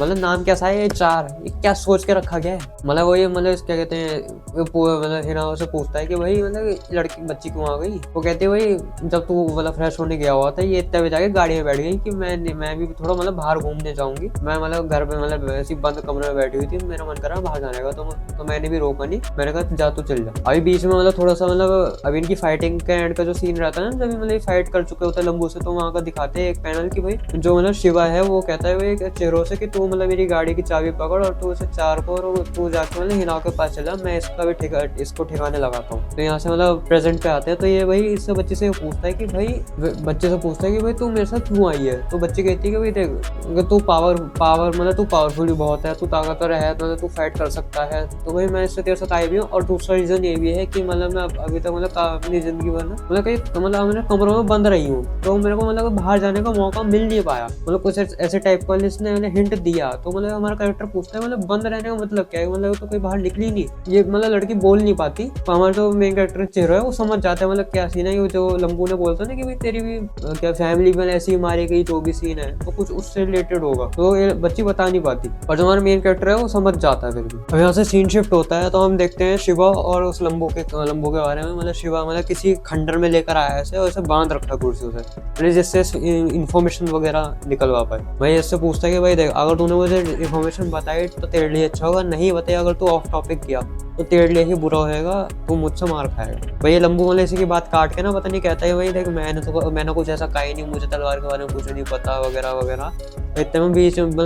मतलब नाम कैसा है ये चार, ये क्या सोच के रखा गया है। मतलब वो ये मतलब क्या कहते हैं, मतलब हिना से पूछता है कि भाई मतलब लड़की बच्ची क्यों आ गई। वो कहते हैं भाई जब तू मतलब फ्रेश होने गया हुआ था ये इतने बजे जाके गाड़ी में बैठ गई कि मैं भी थोड़ा मतलब बाहर घूमने जाऊंगी। मैं मतलब घर पे मतलब ऐसी बंद कमरे में बैठी हुई थी, मेरा मन कर रहा बाहर जाने का, तो मैंने भी रोका नहीं, मैंने कहा जा तू चल जा। अभी बीच में मतलब थोड़ा सा मतलब अभी इनकी फाइटिंग के एंड का जो सीन रहता है ना, जब मतलब फाइट कर चुके होते हैं लंबू से, तो वहाँ का दिखाते हैं एक पैनल की भाई जो मतलब शिवा है वो कहता है भाई चेहरों से कि तू मतलब मेरी गाड़ी की चाबी पकड़ और तू उसे चार को और तू जाके मतलब हिना के पास चला, मैं इसका भी इसको ठिकाने लगाता हूँ। तो यहाँ से मतलब प्रेजेंट पे आते हैं, तो ये भाई इससे बच्चे से पूछता है कि भाई तू मेरे साथ क्यों आई है। तो बच्चे कहती है कि भाई देख तू पावर मतलब तू पावरफुल भी बहुत है, तू ताकतवर है, मतलब तू फाइट कर सकता है, तो भाई मैं इससे तेरे साथ आई भी हूँ। और दूसरा रीजन ये भी है कि मतलब मैं अभी तक मतलब अपनी जिंदगी भर ना मतलब मैंने कमरों में बंद रही हूँ, तो मेरे को मतलब बाहर जाने का मौका मिल नहीं पाया, मतलब कुछ ऐसे टाइप का इसने हिंट दिया। तो मतलब हमारा कैरेक्टर पूछता है मतलब बंद रहने का मतलब क्या है, मतलब तो कोई बाहर निकली नहीं, ये मतलब लड़की बोल नहीं पाती। तो हमारा जो मेन कैरेक्टर चेहरा है वो समझ जाता है मतलब क्या सीन है, जो लंबू ने बोलता है ना कि भाई तेरी भी क्या फैमिली में ऐसी मारी गई, जो भी सीन है तो कुछ उससे रिलेटेड होगा, तो ये बच्ची बता नहीं पाती, और जो हमारा मेन कैरेक्टर है वो समझ जाता है फिर भी। अब यहाँ से सीन शिफ्ट होता है, तो हम देखते हैं शिवा और उस लंबू के बारे में। मतलब शिवा मतलब किसी खंडर में लेकर आया है और उसे बांध रखा कुर्सियों से, मतलब जिससे इन्फॉर्मेशन वगैरह निकलवा पाए। भाई इससे पूछता है कि भाई देख अगर तूने मुझे इन्फॉर्मेशन बताई तो तेरे लिए अच्छा होगा, नहीं बताया अगर तू ऑफ टॉपिक किया तो तेरे लिए ही बुरा होएगा, तू मुझसे मार खाएगा। भाई ये लंबू मतलब इसी की बात काट के ना पता नहीं कहता है भाई देख मैंने कुछ ऐसा कहा ही नहीं, मुझे तलवार के बारे में कुछ नहीं पता वगैरह वगैरह। तो इतने में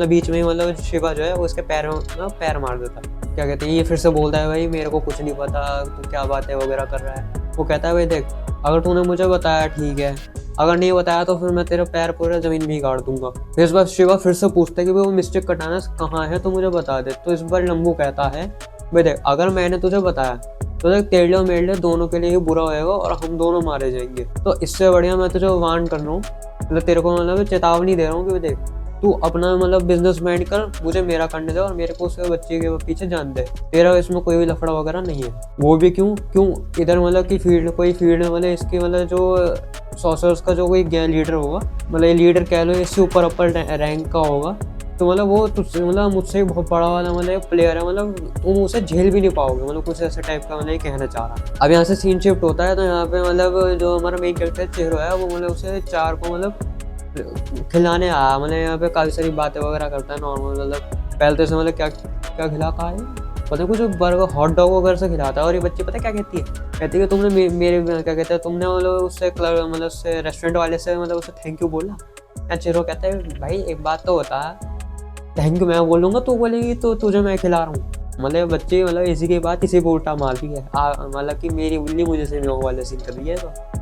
बीच में मतलब शिवा जो है वो उसके पैर मार देता है। क्या कहते हैं, ये फिर से बोलता है भाई मेरे को कुछ नहीं पता, तू क्या बातें वगैरह कर रहा है। वो कहता है भाई देख अगर तूने मुझे बताया ठीक है, अगर नहीं बताया तो फिर मैं तेरे पैर पूरे जमीन में ही गाड़ दूंगा। फिर इस बार शिवा फिर से पूछता है कि भाई वो मिस्टेक कटाना कहाँ है तो मुझे बता दे। तो इस बार लंबू कहता है भाई देख अगर मैंने तुझे बताया तो देख तेरे लिए और मेरे लिए दोनों के लिए ही बुरा होएगा और हम दोनों मारे जाएंगे। तो इससे बढ़िया मैं तुझे वार्न कर रहा हूँ, मतलब तेरे को मतलब चेतावनी दे रहा हूँ कि देख तू अपना मतलब बिजनेस माइंड कर, मुझे मेरा करने दे और मेरे को उसके बच्चे के पीछे जान दे, तेरा इसमें कोई भी लफड़ा वगैरह नहीं है। वो भी क्यों इधर मतलब कि फील्ड में मतलब इसकी मतलब जो सॉर्सरर्स का जो कोई लीडर होगा, मतलब ये लीडर कह लो, इससे ऊपर रैंक का होगा, तो मतलब वो तुझसे मतलब मुझसे बहुत बड़ा वाला मतलब एक प्लेयर है, मतलब तुम उसे झेल भी नहीं पाओगे, मतलब कुछ ऐसे टाइप का मतलब ये कहना चाह रहा। अब यहाँ से सीन शिफ्ट होता है, तो यहाँ पे मतलब जो हमारा मेन कैरेक्टर चेहरा है वो मतलब उसे चार को मतलब खिलाने आया, मतलब यहाँ पे काफ़ी सारी बातें वगैरह करता है नॉर्मल, मतलब पहले तो मतलब क्या खिला कहा है पता कुछ बर्गर हॉट डॉग वगैरह से खिलाता है। और ये बच्ची पता क्या कहती है कि तुमने मेरे क्या कहते हैं तुमने मतलब उससे मतलब उससे रेस्टोरेंट वाले से मतलब उसे थैंक यू बोला। या चिरो कहता है भाई एक बात तो बता, थैंक यू मैं बोलूँगा तू बोलेगी तो तुझे मैं खिला रहा हूँ। मतलब बच्चे मतलब इसी के बाद किसी को उल्टा मार दी है, मतलब कि मेरी उल्ली मुझे से वाले सीन कर दिया है, तो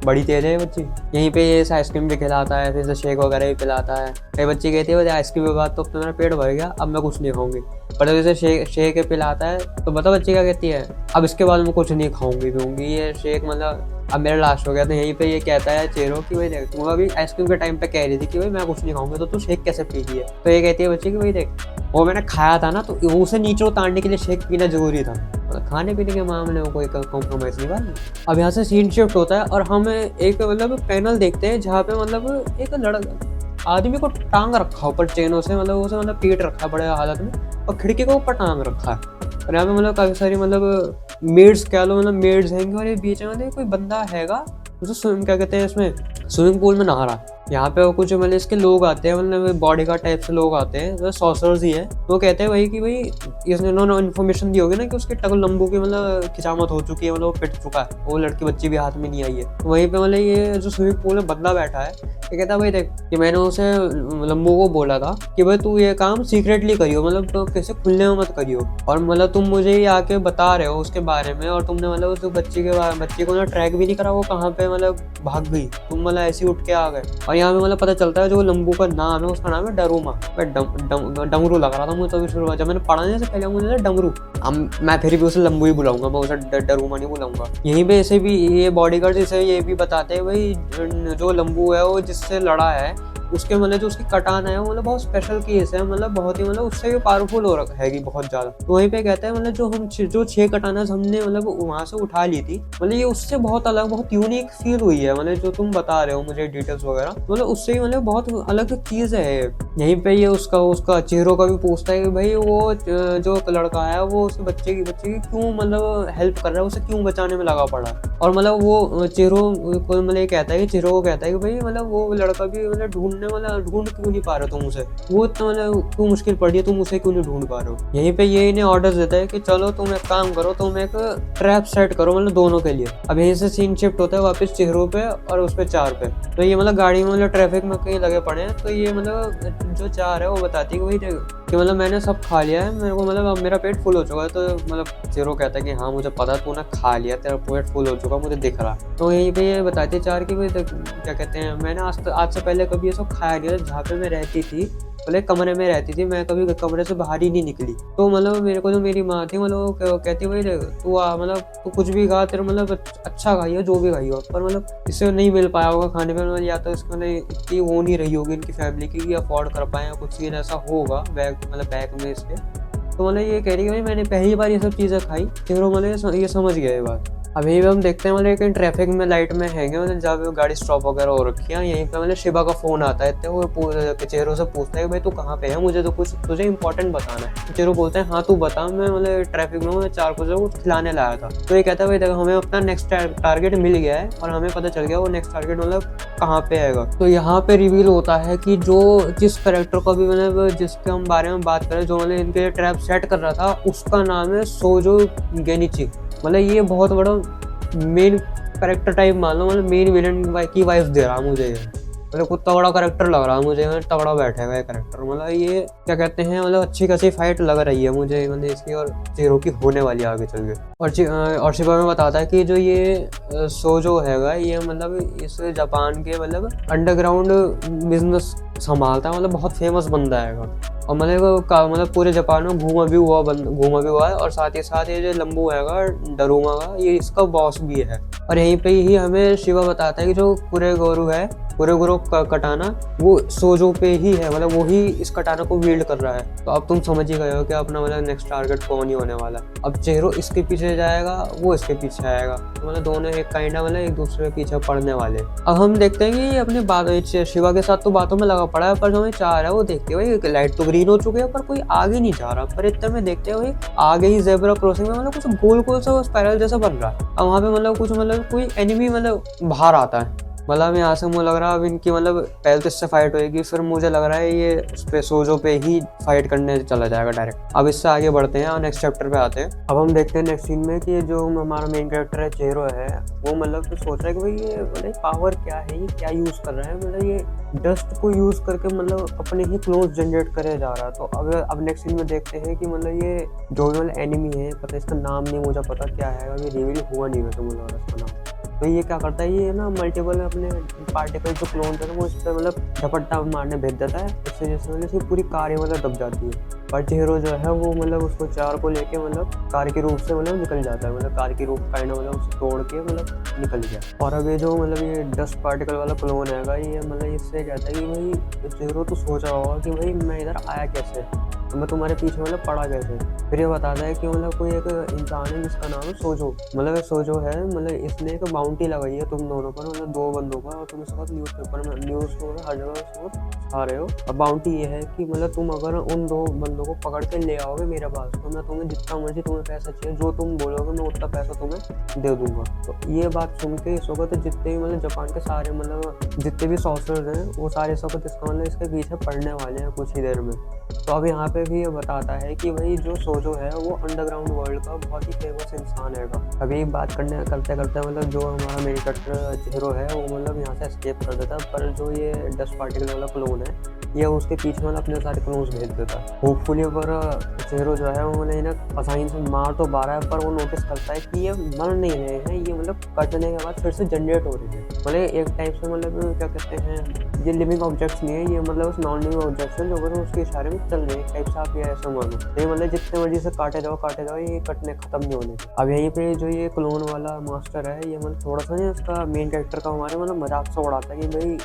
बड़ी तेज है बच्ची। यहीं पे ये आइसक्रीम भी खिलाता है, फिर से शेक वगैरह भी पिलाता है। कई बच्चे कहती है आइसक्रीम के बाद तो मेरा पेट भर गया, अब मैं कुछ नहीं खाऊंगी, पर जब इसे शेक पिलाता है तो बता बच्ची क्या कहती है, अब इसके बाद मैं कुछ नहीं खाऊंगी पीऊंगी, ये शेक मतलब अब मेरा लास्ट हो गया। तो यहीं पे ये कहता है चेरो कि भाई देख तू अभी आइसक्रीम के टाइम पे कह रही थी कि भाई मैं कुछ नहीं खाऊंगी, तो तू शेक कैसे पी रही है। तो ये कहती है बच्ची कि भाई देख वो मैंने खाया था ना, तो उसे नीचे उतारने के लिए शेक पीना जरूरी था, मतलब खाने पीने के मामले में कोई कॉम्प्रोमाइज़ नहीं करना। अब यहाँ से सीन शिफ्ट होता है और हम एक मतलब पैनल देखते हैं जहाँ पे मतलब एक आदमी को टांग रखा ऊपर चेनों से, मतलब उसे मतलब पीट रखा बड़े हालत में और खिड़की के ऊपर टांग रखा है। और यहाँ पे मतलब काफ़ी सारी मतलब मेड्स कह लो, मतलब मेड्स हैं और ये बीच में मतलब कोई बंदा हैगा उसे क्या कहते हैं इसमें स्विमिंग पूल में नहा रहा है। यहाँ पे कुछ मतलब इसके लोग आते हैं, मतलब बॉडी गार्ड टाइप से लोग आते हैं, मतलब सॉसर्स ही है। वो कहते हैं भाई कि भाई इसने इन्होंने इन्फॉर्मेशन दी होगी ना कि उसके टकल लंबू की मतलब खिचामत हो चुकी है, मतलब वो पिट चुका है, वो लड़की बच्ची भी हाथ में नहीं आई है। तो वहीं पे मतलब ये जो स्विमिंग पूल में बंदा बैठा है ये कहता है भाई देख कि मैंने उसे लंबू को बोला था कि भाई तू ये काम सीक्रेटली करियो, मतलब तो किसी खुलने में मत करियो, और मतलब तुम मुझे ये आके बता रहे हो उसके बारे में, और तुमने मतलब उस बच्ची को ना ट्रैक भी नहीं करा वो कहाँ पे मतलब भाग गई, तुम मतलब ऐसे उठ के आ गए। और यहाँ पे मतलब पता चलता है जो लंबू का नाम है उसका नाम है डरूमा। डमरू लग रहा था मुझे तो शुरू जब मैंने पढ़ाने से पहले मुझे डमरू, मैं फिर भी उसे लंबू ही बुलाऊंगा, मैं उसे डरूमा नहीं बुलाऊंगा। यहीं पे ऐसे भी ये बॉडीगार्ड इसे ये भी बताते हैं भाई जो लंबू है वो जिससे लड़ा है उसके मतलब जो उसकी कटाना है मतलब बहुत स्पेशल केस है, मतलब बहुत ही मतलब उससे भी पावरफुल हो रखा है बहुत ज्यादा। तो वहीं पे कहता है मतलब जो 6 कटाना हमने मतलब वहां से उठा ली थी, मतलब ये उससे बहुत अलग बहुत यूनिक फील हुई है, मतलब जो तुम बता रहे हो मुझे डिटेल्स वगैरह, मतलब उससे मतलब बहुत अलग चीज है। यहीं पे ये उसका उसका चेहरों का भी पूछता है कि भाई वो जो लड़का है वो उसके बच्चे की क्यों मतलब हेल्प कर रहा है, उसे क्यों बचाने में लगा पड़ा है। और मतलब वो चेहरों को मतलब ये कहता है कि चेहरों को कहता है कि भाई मतलब वो लड़का भी मतलब ढूंढ क्यों नहीं पा रहे हो तुम उसे, वो इतना मतलब क्यों मुश्किल पड़ रही है, तुम उसे क्यों नहीं ढूंढ पा रहे हो। यहीं पे ये इन्हें ऑर्डर देता है कि चलो तुम एक काम करो, तुम एक ट्रैप सेट करो मतलब दोनों के लिए। अब यहीं से सीन शिफ्ट होता है वापस चेहरों पे और उस पे 4 पे। तो ये मतलब गाड़ी में मतलब ट्रैफिक में कहीं लगे पड़े हैं, तो ये मतलब जो 4 है वो बताती है कि भाई कि मतलब मैंने सब खा लिया है, मेरे को मतलब अब मेरा पेट फुल हो चुका है। तो मतलब चेहरों कहता है कि हाँ मुझे पता, तूने खा लिया, तेरा पेट फुल हो चुका मुझे दिख रहा। तो यहीं पे ये बताते 4 की भाई क्या कहते हैं, मैंने आज से पहले कभी ये सब खाया नहीं था, जहाँ पे मैं रहती थी मतलब कमरे में रहती थी, मैं कभी कमरे से बाहर ही नहीं निकली। तो मतलब मेरे को जो मेरी माँ थी मतलब कहती भाई तू मतलब तू कुछ भी खा, तेरा मतलब अच्छा खाइयो जो भी खाइयो, पर मतलब इसे नहीं मिल पाया होगा खाने में, मतलब या तो इसको मतलब इतनी वो नहीं रही होगी इनकी फैमिली की कि अफोर्ड कर पाए, कुछ सीन ऐसा होगा बैक में इसके। तो मतलब ये कह रही है भाई मैंने पहली बार ये सब चीज़ें खाई, फिर वो मतलब ये समझ गया ये बात। अभी भी हम देखते हैं मतलब कहीं ट्रैफिक में लाइट में हैंगे मतलब जहाँ पे गाड़ी स्टॉप वगैरह हो रखी है, यहीं पे मतलब शिवा का फोन आता है, तो वो चेहरों से पूछता है कि भाई तू कहाँ पे है, मुझे तो कुछ तुझे इंपॉर्टेंट बताना है। तो चेहरों बोलते हैं हाँ तू बता, मैं मतलब ट्रैफिक में 4 को खिलाने लाया था। तो ये कहता है भाई देखो हमें अपना नेक्स्ट टारगेट मिल गया है और हमें पता चल गया वो नेक्स्ट टारगेट मतलब कहाँ पे आएगा। तो यहाँ पे रिवील होता है कि जो जिस करेक्टर को भी मतलब जिसके हम बारे में बात करें, जो मतलब इनके ट्रैप सेट कर रहा था, उसका नाम है सोजो गेनिची। मतलब ये बहुत बड़ा मेन करेक्टर टाइप मान लो, मतलब मेन विलन की वाइफ दे रहा मुझे ये, मतलब कुछ तगड़ा करेक्टर लग रहा है मुझे, तगड़ा बैठेगा ये करेक्टर। मतलब ये क्या कहते हैं मतलब अच्छी खासी फाइट लग रही है मुझे मतलब इसकी, और चेहरों की होने वाली आगे चल के। और शिवा में बताता है कि जो ये सोजो हैगा ये मतलब इस जापान के मतलब अंडरग्राउंड बिजनेस संभालता है, मतलब बहुत फेमस बंदा हैगा। और मतलब पूरे जापान में घूमा भी हुआ है, और साथ ही साथ ये जो लंबू हैगा डरूमा का, ये इसका बॉस भी है। और यहीं पे ही हमें शिवा बताता है कि जो पूरे गुरु कटाना वो सोजो पे ही है, मतलब वो ही इस कटाना को विल्ड कर रहा है। तो अब तुम समझ ही गए हो कि अपना मतलब नेक्स्ट टारगेट कौन ही होने वाला। अब चेहरो इसके पीछे जाएगा, वो इसके पीछे आएगा, तो मतलब दोनों एक काइंडा मतलब एक दूसरे के पीछे पड़ने वाले। अब हम देखते हैं कि अपने शिवा के साथ तो बातों में लगा पड़ा है, पर जो हमें 4 है वो देखते हैं भाई लाइट तो ग्रीन हो चुकी है पर कोई आगे नहीं जा रहा, पर इतने में देखते हैं भाई आगे ही जेब्रा क्रॉसिंग में मतलब कुछ गोल सा स्पाइरल जैसा बन रहा है। अब वहाँ पे मतलब कुछ मतलब कोई एनिमी मतलब बाहर आता है। मतलब यहाँ से मुझे लग रहा है अब इनकी मतलब पहले तो इससे फाइट होएगी, फिर मुझे लग रहा है ये उस पे सोजो पे ही फाइट करने चला जाएगा डायरेक्ट। अब इससे आगे बढ़ते हैं और नेक्स्ट चैप्टर पे आते हैं। अब हम देखते हैं नेक्स्ट सीन में कि जो हमारा मेन कैरेक्टर है चेहरो है, वो मतलब तो सोच रहा है कि भाई ये मतलब पावर क्या है, ये क्या यूज कर रहा है, मतलब ये डस्ट को यूज करके मतलब अपने ही क्लोन्स जनरेट करे जा रहा है। तो अब नेक्स्ट सीन में देखते हैं कि मतलब ये जो भी मतलब एनिमी है, पता इसका नाम नहीं मुझे पता क्या है, अभी रिवील हुआ नहीं वैसे मुझे इसका नाम। तो ये क्या करता है, ये ना मल्टीपल अपने पार्टिकल जो क्लोन थे वो इस पर मतलब झपट्टा मारने भेज देता है, इससे जैसे मतलब इसकी पूरी कार ही मतलब दब जाती है। पर चेहरो जो है वो मतलब उसको 4 को लेके मतलब कार के रूप से मतलब निकल जाता है, मतलब कार की रूप काइंड मतलब उसे तोड़ के मतलब निकल गया। और अब ये जो मतलब ये डस्ट पार्टिकल वाला क्लोन हैगा, ये मतलब इससे कहता है कि भाई चेहरो तो सोच रहा होगा कि भाई मैं इधर आया कैसे, तो मैं तुम्हारे पीछे मतलब पड़ा कैसे। फिर ये बताता है कि मतलब कोई एक इंसान है जिसका नाम है सोजो, मतलब सोजो है, मतलब इसने एक बाउंटी लगाई है तुम दोनों पर, मतलब 2 बंदों पर, और तुम इसके बाद न्यूज़पेपर में न्यूज़ को हर जगह उसको छा रहे हो। अब बाउंटी ये है कि मतलब तुम अगर उन 2 बंदों को पकड़ के ले आओगे मेरे पास, तो मैं तुम्हें जितना मर्जी तुम्हें पैसा चाहिए जो तुम बोलोगे मैं उतना पैसा तुम्हें दे दूंगा। तो ये बात सुन के इस वक्त जितने भी मतलब जापान के सारे मतलब जितने भी सॉर्सरर्स हैं वो सारे इस वक्त इसका मतलब इसके पीछे पड़ने वाले हैं कुछ ही देर में। तो अब यहाँ पे भी ये बताता है कि भाई जो सोजो है वो अंडरग्राउंड वर्ल्ड का बहुत ही फेमस इंसान है। अभी बात करते मतलब जो हमारा मेन कैरेक्टर चेहरो है वो मतलब यहाँ से एस्केप कर देता है, पर जो ये डस्ट पार्टिकल वाला क्लोन है ये उसके पीछे मतलब अपने सारे क्लोन्स भेज देता है होपफुली। पर चेहरो जो है वो इन्हें आसानी से मार तो पा रहा है, पर वो नोटिस करता है कि ये मर नहीं रहे हैं, ये मतलब कटने के बाद फिर से जनरेट हो रहे हैं, मतलब एक टाइप से मतलब क्या कहते हैं ये लिविंग ऑब्जेक्ट्स नहीं है, ये मतलब उस नॉन लिविंग ऑब्जेक्ट्स हैं जो अगर उसके इशारे में चल रहे हैं टाइप से, आप ये ऐसा मानो। ये मतलब जितने मर्जी से काटे जाओ ये कटने खत्म नहीं होने। अब यहीं पे जो ये क्लोन वाला मास्टर है ये मतलब थोड़ा सा ना उसका मेन कैरेक्टर का हमारे मतलब मजाक से उड़ाता है कि भाई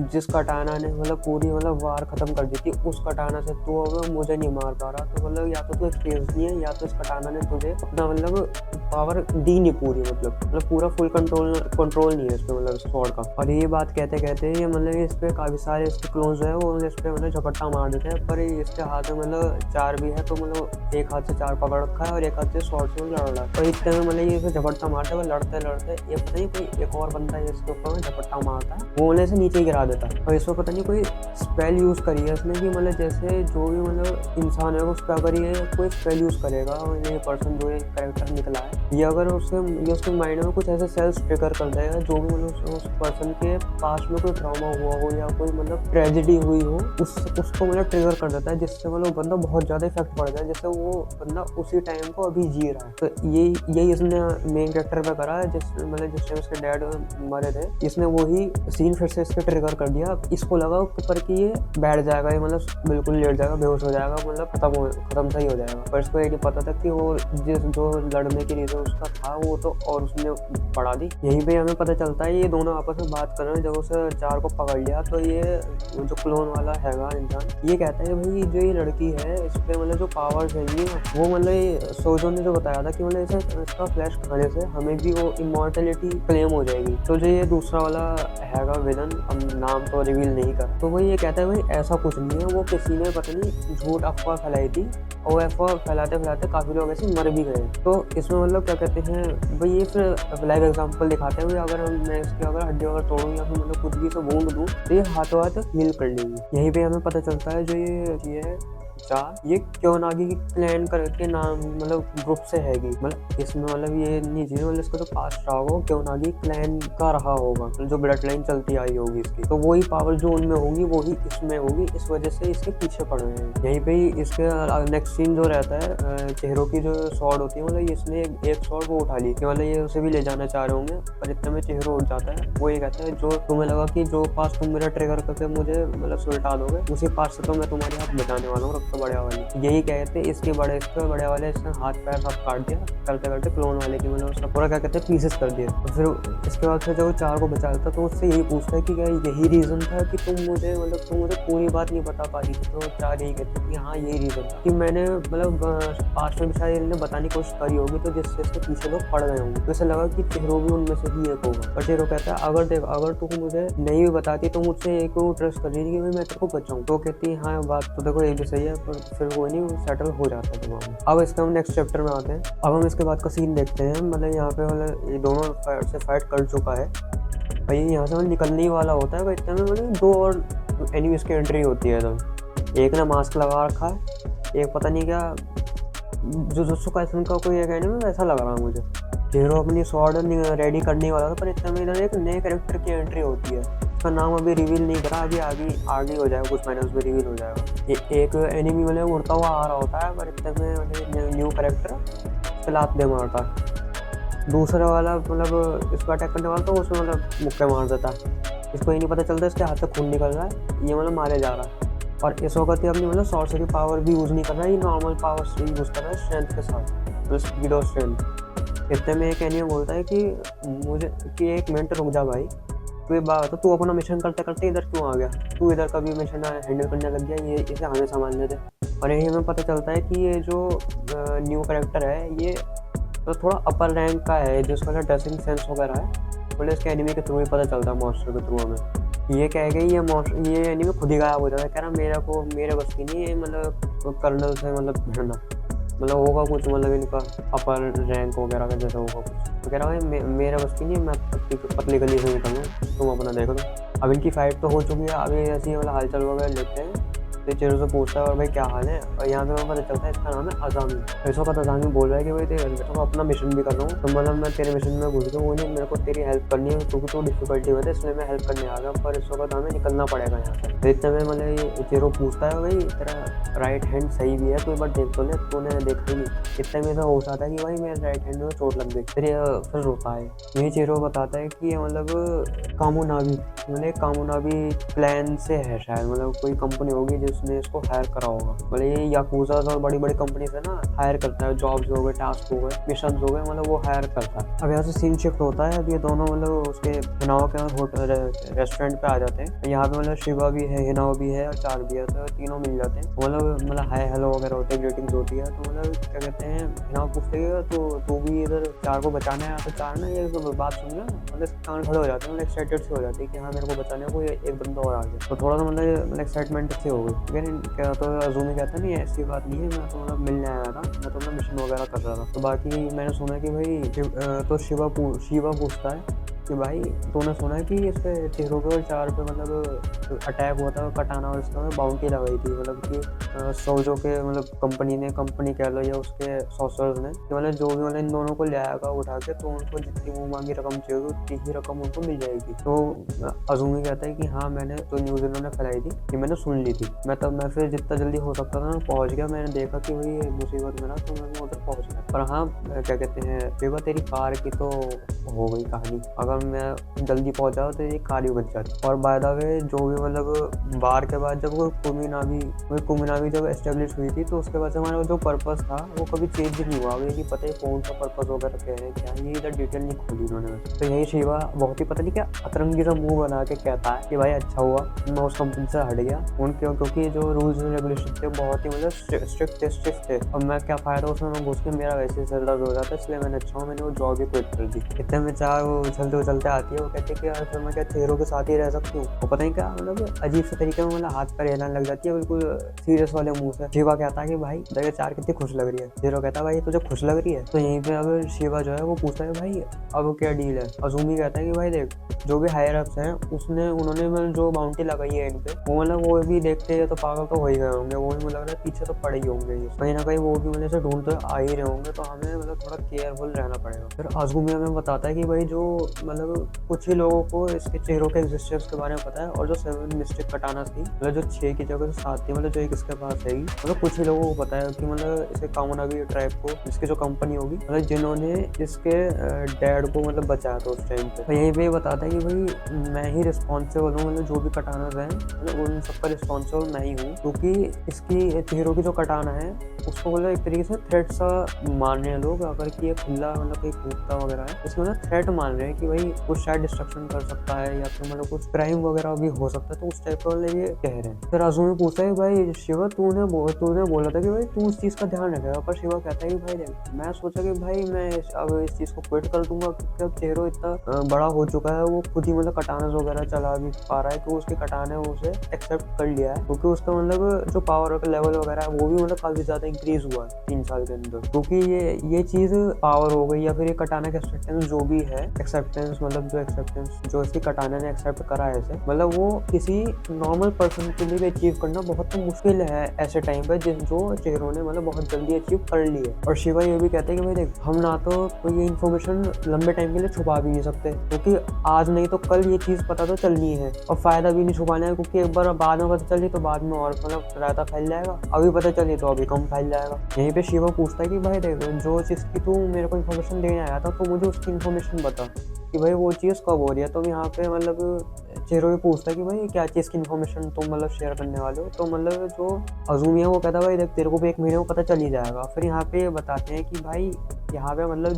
जिस कटाना ने मतलब पूरी मतलब वार खत्म कर दी थी, उस कटाना से तू अब मुझे नहीं मार पा रहा। तो मतलब या तो तू एक्सपीरियंस नहीं है, या तो इस कटाना ने तुझे अपना मतलब पावर दी नहीं पूरी, मतलब पूरा फुल कंट्रोल नहीं है इसमें मतलब स्वॉर्ड का। और ये बात कहते कहते ये मतलब इस पे काफी सारे इसके क्लोन्स है, वो इस पे मतलब झपट्टा मार देते हैं, पर इसके हाथ में मतलब 4 भी है, तो मतलब एक हाथ से 4 पकड़ रखा है और एक हाथ से स्वॉर्ड से लड़ रहा है। और इतने में मतलब ये झपट्टा मारते हुए लड़ते लड़ते ये पता नहीं कोई एक और बंदा है इसके ऊपर में झपट्टा मारता है, वो मतलब से नीचे गिरा देता है। और इसमें पता नहीं कोई स्पेल यूज करी है इसने कि मतलब जैसे जो भी मतलब इंसान है उस पर अगर ये कोई स्पेल यूज करेगा और ये पर्सन जो ये कैरेक्टर निकला है, ये अगर उसके माइंड में कुछ ऐसे सेल्स ट्रिगर कर देगा, जो भी मतलब उस पर्सन के पास में कोई ट्रॉमा हुआ हो या कोई मतलब ट्रेजेडी हुई हो, उसको मतलब ट्रिगर कर देता है, जिससे मतलब बंदा बहुत ज्यादा इफेक्ट पड़ जाए, जैसे वो बंदा उसी टाइम को अभी जी रहा है। तो यही इसने मेन कैरेक्टर पे करा है, जिस टाइम उसके डैड मरे थे, इसने वही सीन फिर से इसके ट्रिगर कर दिया। इसको लगा पर कि ये बैठ जाएगा, ये मतलब बिल्कुल लेट जाएगा, बेहोश हो जाएगा, मतलब खत्म सही हो जाएगा। पर इसको ये नहीं पता था कि वो जो लड़ने की रीजन उसका था वो तो और उसने बढ़ा दी। यहीं पे हमें पता चलता है ये दोनों आपस में बात कर रहे हैं। जब उसे 4 को पकड़ लिया तो ये जो क्लोन वाला हैगा इंसान, ये कहता है भाई जो ये लड़की है इस पे मतलब जो पावर्स है वो मतलब सोजो ने जो बताया था कि मतलब इसका फ्लैश खाने से हमें भी वो इमॉर्टलिटी क्लेम हो जाएगी। तो जो ये दूसरा वाला हैगा विलन, अब नाम तो रिवील नहीं कर, तो वो ये कहता है भाई ऐसा कुछ नहीं है, वो किसी ने पता नहीं झूठ अफवाह फैलाई थी और अफवाह फैलाते फैलाते काफी लोग ऐसे मर भी गए। तो इसमें मतलब क्या कहते हैं भाई, ये फिर लाइव एग्जांपल दिखाते हैं, अगर मैं इसकी अगर हड्डी अगर तोड़ूं या फिर मतलब कुछ भी से वूंड दूं तो ये हाथों हाथ हील कर लेगी। यहीं पे हमें पता चलता है जो ये है 4, ये क्योनागी की क्लैन करके नाम मतलब ग्रुप से हैगी, मतलब इसमें मतलब ये नहीं चीज मतलब इसका जो पास्ट रहा होगा क्योनागी क्लैन का रहा होगा, मतलब जो ब्लड लाइन चलती आई होगी इसकी, तो वही पावर जो उनमें होगी वही इसमें होगी, इस वजह से इसके पीछे पड़ रहे हैं। यहीं पे ही इसके नेक्स्ट सीन जो रहता है, चेहरों की जो स्वॉर्ड होती है, मतलब इसने एक स्वॉर्ड वो उठा ली कि मतलब ये उसे भी ले जाना चाह रहे होंगे, पर इतने में चेहरों उठ जाता है। वो ये कहता है जो तुम्हें लगा कि जो पास तुम मेरा ट्रिगर करके मुझे मतलब सुलटा दोगे, उसी पास से तो मैं तुम्हारे हाथ बचाने वाला हूँ, रखो बड़े वाले। यही कहते इसके बड़े वाले इसने हाथ पैर सब काट दिया करते करते क्लोन वाले की, मतलब उसका पूरा क्या कहते हैं पीसेस कर दिए। तो फिर इसके बाद फिर जब वो 4 को बचा लेता तो उससे यही पूछता है कि क्या यही रीजन था कि तुम मुझे पूरी बात नहीं बता पा रही थी। तो 4 यही कहते कि हाँ यही रीजन था कि मैंने मतलब पास्ट में भी शायद इन्होंने बताने की कोशिश करी होगी, तो जिससे इसके पीछे लोग पड़ गए होंगे। तो इसे लगा कि चेहरो भी उनमें से ही एक होगा। और चेहरो कहता है अगर तू मुझे नहीं भी बताती तो मुझसे एक ट्रस्ट कर रही थी कि भाई मैं तेरे को बचाऊं। तो कहती है हाँ बात तो देखो ये भी सही है, पर फिर कोई नहीं सेटल हो जाता है दिमाग में। अब इसके हम नेक्स्ट चैप्टर में आते हैं। अब हम इसके बाद का सीन देखते हैं, मतलब यहाँ पे मतलब ये दोनों से फाइट कर चुका है भाई, यहाँ से मतलब निकलने ही वाला होता है। इतने में मतलब 2 और एनिमीज की एंट्री होती है। तो एक ने मास्क लगा रखा है, एक पता नहीं क्या जुजुत्सु काइसेन का कोई एक एनिमी ऐसा लग रहा है मुझे। हीरो अपनी स्वॉर्ड रेडी करने वाला था, पर इतने में इधर एक नए कैरेक्टर की एंट्री होती है। उसका नाम अभी रिवील नहीं करा, अभी आगे हो जाएगा, कुछ महीने में रिवील हो जाएगा। एक एनिमी मतलब उड़ता हुआ आ रहा होता है, पर इतने में मतलब न्यू कैरेक्टर लात दे मारता है। दूसरा वाला मतलब इसको अटैक करने वाला, तो उसमें मतलब मुक्के मार देता है। इसको ये नहीं पता चलता इसके हाथ से खून निकल रहा है, ये मतलब मारे जा रहा है। और इस वक्त ये अपनी मतलब सॉर्सरी पावर भी यूज़ नहीं कर रहा है, ये नॉर्मल पावर से यूज़ कर रहा है स्ट्रेंथ के साथ, मतलब स्पीड और स्ट्रेंथ। इतने में एक एनिमी बोलता है कि मुझे कि 1 मिनट रुक जा भाई, तो ये बात तो तू अपना मिशन करते करते इधर क्यों आ गया, तू इधर का भी मिशन हैंडल करने लग गया, ये इसे हमें संभालने दे। और यही हमें पता चलता है कि ये जो न्यू कैरेक्टर है ये तो थोड़ा अपर रैंक का है, जिसका मतलब ड्रेसिंग सेंस वगैरह है, बोले इसके एनिमी के थ्रू ही पता चलता है, मॉन्स्टर के थ्रू हमें। ये कह गई ये एनिमी खुद ही गायब हो जाता है, कह रहा मेरे बस की नहीं है मतलब कर्नल से मतलब भिड़ना, मतलब होगा कुछ मतलब इनका अपर रैंक वगैरह का जैसा होगा कुछ। तो कह रहा है मेरे बस की नहीं, मैं पतली गली से निकलूँ, तुम अपना देख लो। अब इनकी फाइट तो हो चुकी है, अभी ऐसी मतलब हालचाल वगैरह लेते हैं। तो चेहरों से पूछता है और भाई क्या हाल है, और यहाँ पे हमें पता चलता है इसका नाम है अजामी। ऐसा का अजामी बोल रहा है कि भाई तो अपना मिशन भी कर रहा हूँ, तो मतलब मैं तेरे मिशन में घुस गया, वो नहीं मेरे को तेरी हेल्प करनी है क्योंकि तो डिफिकल्टी होती है, इसलिए मैं हेल्प करने आ गया, पर इस वक्त हमें निकलना पड़ेगा यहाँ से। तो इतने में मतलब ये चेहरो पूछता है भाई तेरा राइट हैंड सही भी है, कोई बार देख तो ले, तूने देखा ही नहीं। इतने में तो हो जाता है कि भाई मेरे राइट हैंड में चोट लग गई। फिर रोता है। ये चेहरो बताता है कि ये मतलब कामोनाबी प्लान से है शायद, मतलब कोई कंपनी होगी इसने इसको हायर करा होगा। मतलब ये याकूजा और बड़ी बड़ी कंपनी से ना हायर करता है, जॉब्स हो गए, टास्क हो गए, मिशन हो गए, मतलब वो हायर करता है। अब यहाँ से सीन शिफ्ट होता है। अब ये दोनों मतलब उसके हिनाओ के होटल रेस्टोरेंट पे आ जाते हैं। यहाँ पे मतलब शिवा भी है, हिनाओ भी है और चार भी है, तो तीनों मिल जाते हैं। मतलब हाय हेलो वगैरह होते हैं, ग्रीटिंग्स होती है। तो मतलब क्या कहते हैं, हिनाओ पूछते हैं तो तू भी इधर चार को बचाना है? तो चार ना ये बात सुन ना मतलब कान खड़े हो जाते हैं, मतलब एक्साइटेड से हो जाते हैं कि हाँ मेरे को बचाने को एक बंदा और आ गया। तो थोड़ा सा मतलब एक्साइटमेंट अच्छी हो गई। लेकिन क्या तो अजूमी कहता नहीं ऐसी बात नहीं है, मैं तो मतलब मिलने आया था, मैं तो मतलब मिशन वगैरह कर रहा था। तो बाकी मैंने सुना कि भाई तो शिवा पूछता है कि भाई तूने सुना है कि इस पे चेहरों पे और चार पे मतलब अटैक हुआ था, कटाना और इसका बाउंटी लगाई थी, मतलब कि सोजो के मतलब कंपनी कह लो या उसके सॉसर्स ने कि मतलब जो भी मतलब इन दोनों को ले आएगा उठा के, तो उनको जितनी मुँह मांगी रकम चाहिए उतनी ही रकम उनको मिल जाएगी। तो अजूमी कहता है कि हाँ मैंने तो न्यूज़ इन्होंने फैलाई थी कि मैंने सुन ली थी। मैं फिर जितना जल्दी हो सकता था ना पहुँच गया। मैंने देखा कि भाई मुसीबत में ना, तो मैं उधर पहुँच गया। पर हाँ क्या कहते हैं, बेवा तेरी कार की तो हो गई कहानी। अगर मैं जल्दी पहुंचा तो ये कार ही बच जाती। और बाय द वे जो भी मतलब बार के बाद जब वो कुमिनामी जब एस्टेब्लिश हुई थी, तो उसके बाद से हमारा जो पर्पस था वो कभी चेंज नहीं हुआ। ये नहीं पता है कौन सा पर्पस वगैरह कह रहे हैं क्या, ये इधर डिटेल नहीं खोली उन्होंने। तो यही शिवा बहुत ही पता नहीं क्या अतरंगी सा मुंह बना के कहता है कि भाई अच्छा हुआ मैं उस कंपनी से हट गया क्योंकि जो रूल्स एंड रेगुलेशन थे बहुत ही मतलब स्ट्रिक्ट थे। अब मैं क्या फायदा उसमें मैं घुस के, मेरा वैसे ही सर दर्द हो जाता है, इसलिए मैंने अच्छा हूँ मैंने वो जॉब ही क्विट कर दी। इतने में चार वो उछलते आती है। वो कहते हैं कि यार फिर मैं क्या चेहरों के साथ ही रह सकती हूँ? वो पता नहीं क्या मतलब अजीब से तरीके में मतलब हाथ पर हिलाने लग जाती है बिल्कुल सीरियस वाले मुंह से। शिवा कहता है कि भाई देखिए चार कितनी खुश लग रही है। चेहरो कहता है भाई तुझे खुश लग रही है? तो यहीं पे अब शिवा जो है वो पूछता है भाई अब क्या डील है? अजूमी कहता है कि भाई देख जो भी हायर अप्स हैं उन्होंने मतलब जो बाउंटी लगाई है इन पे, वो मतलब वो भी देखते हैं तो पागल तो हो ही गए होंगे। वो भी मुझे लग रहा है पीछे तो पड़े ही होंगे, कहीं ना कहीं वो भी मतलब से ढूंढते आ ही रहे होंगे। तो हमें मतलब थोड़ा केयरफुल रहना पड़ेगा। फिर अजूमी हमें बताता है कि भाई जो मतलब कुछ ही लोगों को इसके चेहरों के एग्जिस्टेंस के बारे में पता है, और जो 7 मिस्टिक कटाना थी मतलब जो 6 की जगह 7 थी, मतलब जो एक इसके पास है मतलब कुछ ही लोगों को पता है कि मतलब इसे कामोनागी ट्राइब को इसकी जो कंपनी होगी मतलब जिन्होंने इसके डैड को मतलब बचाया था उस टाइम पे। यहीं पे बताता है कि भाई मैं ही रिस्पॉन्सिबल हूँ, मतलब जो भी कटानाज हैं मतलब उन सबका रिस्पॉन्सिबल मैं ही हूँ, क्योंकि इसकी चेहरों की जो कटाना है उसको मतलब एक तरीके से थ्रेट सा मान रहे हैं लोग। अगर कि ये खुला मतलब कोई कूदता वगैरह है इसमें मतलब थ्रेट मान रहे हैं कि भाई कुछ शायद डिस्ट्रक्शन कर सकता है या फिर मतलब कुछ क्राइम वगैरह भी हो सकता है। तो उस टाइप का ये कह रहे हैं। फिर अजूमी पूछता है भाई शिवा तूने बोला था कि भाई तू उस चीज़ का ध्यान रखेगा, पर शिवा कहता है कि भाई देख मैं सोचा कि भाई मैं अब इस चीज़ को क्विट कर दूंगा क्योंकि अब चेहरों इतना बड़ा हो चुका है, वो खुद ही मतलब कटाना वगैरह चला भी पा रहा है, तो उसके कटाने उसे एक्सेप्ट कर लिया है क्योंकि उसका मतलब जो पावर का लेवल वगैरह है वो भी मतलब काफी ज्यादा इंक्रीज हुआ है 3 साल के अंदर। क्योंकि ये चीज पावर हो गई या फिर ये कटाना का एक्सेप्टेंस जो भी है, एक्सेप्टेंस मतलब जो इसकी कटाना ने एक्सेप्ट करा है इसे, मतलब वो किसी नॉर्मल पर्सन के लिए अचीव करना बहुत मुश्किल है ऐसे टाइम पे जो चेहरों ने मतलब बहुत जल्दी अचीव कर ली है। और शिवा ये भी कहते हैं कि भाई देख हम ना तो कोई ये इन्फॉर्मेशन लंबे टाइम के लिए छुपा भी नहीं सकते क्योंकि आज नहीं तो कल ये चीज पता तो चलनी है, और फायदा भी नहीं छुपाने का क्योंकि एक बार बाद में पता चली तो बाद में और मतलब रायता फैल जाएगा, अभी पता चली तो अभी कम फैल जाएगा। यहीं पे शिवा पूछता है कि भाई देखो जो चीज की तू मेरे को इन्फॉर्मेशन देने आया था तो मुझे उसकी इन्फॉर्मेशन बता कि भाई वो चीज़ कब हो रही है। तो यहाँ पे मतलब चेहरों भी पूछता है कि भाई क्या चीज़ की इन्फॉर्मेशन तुम मतलब शेयर करने वाले हो। तो मतलब जो अजूमी है वो कहता है भाई देख तेरे को भी 1 महीने में पता चल ही जाएगा। फिर यहाँ पे बताते हैं कि भाई यहाँ पे मतलब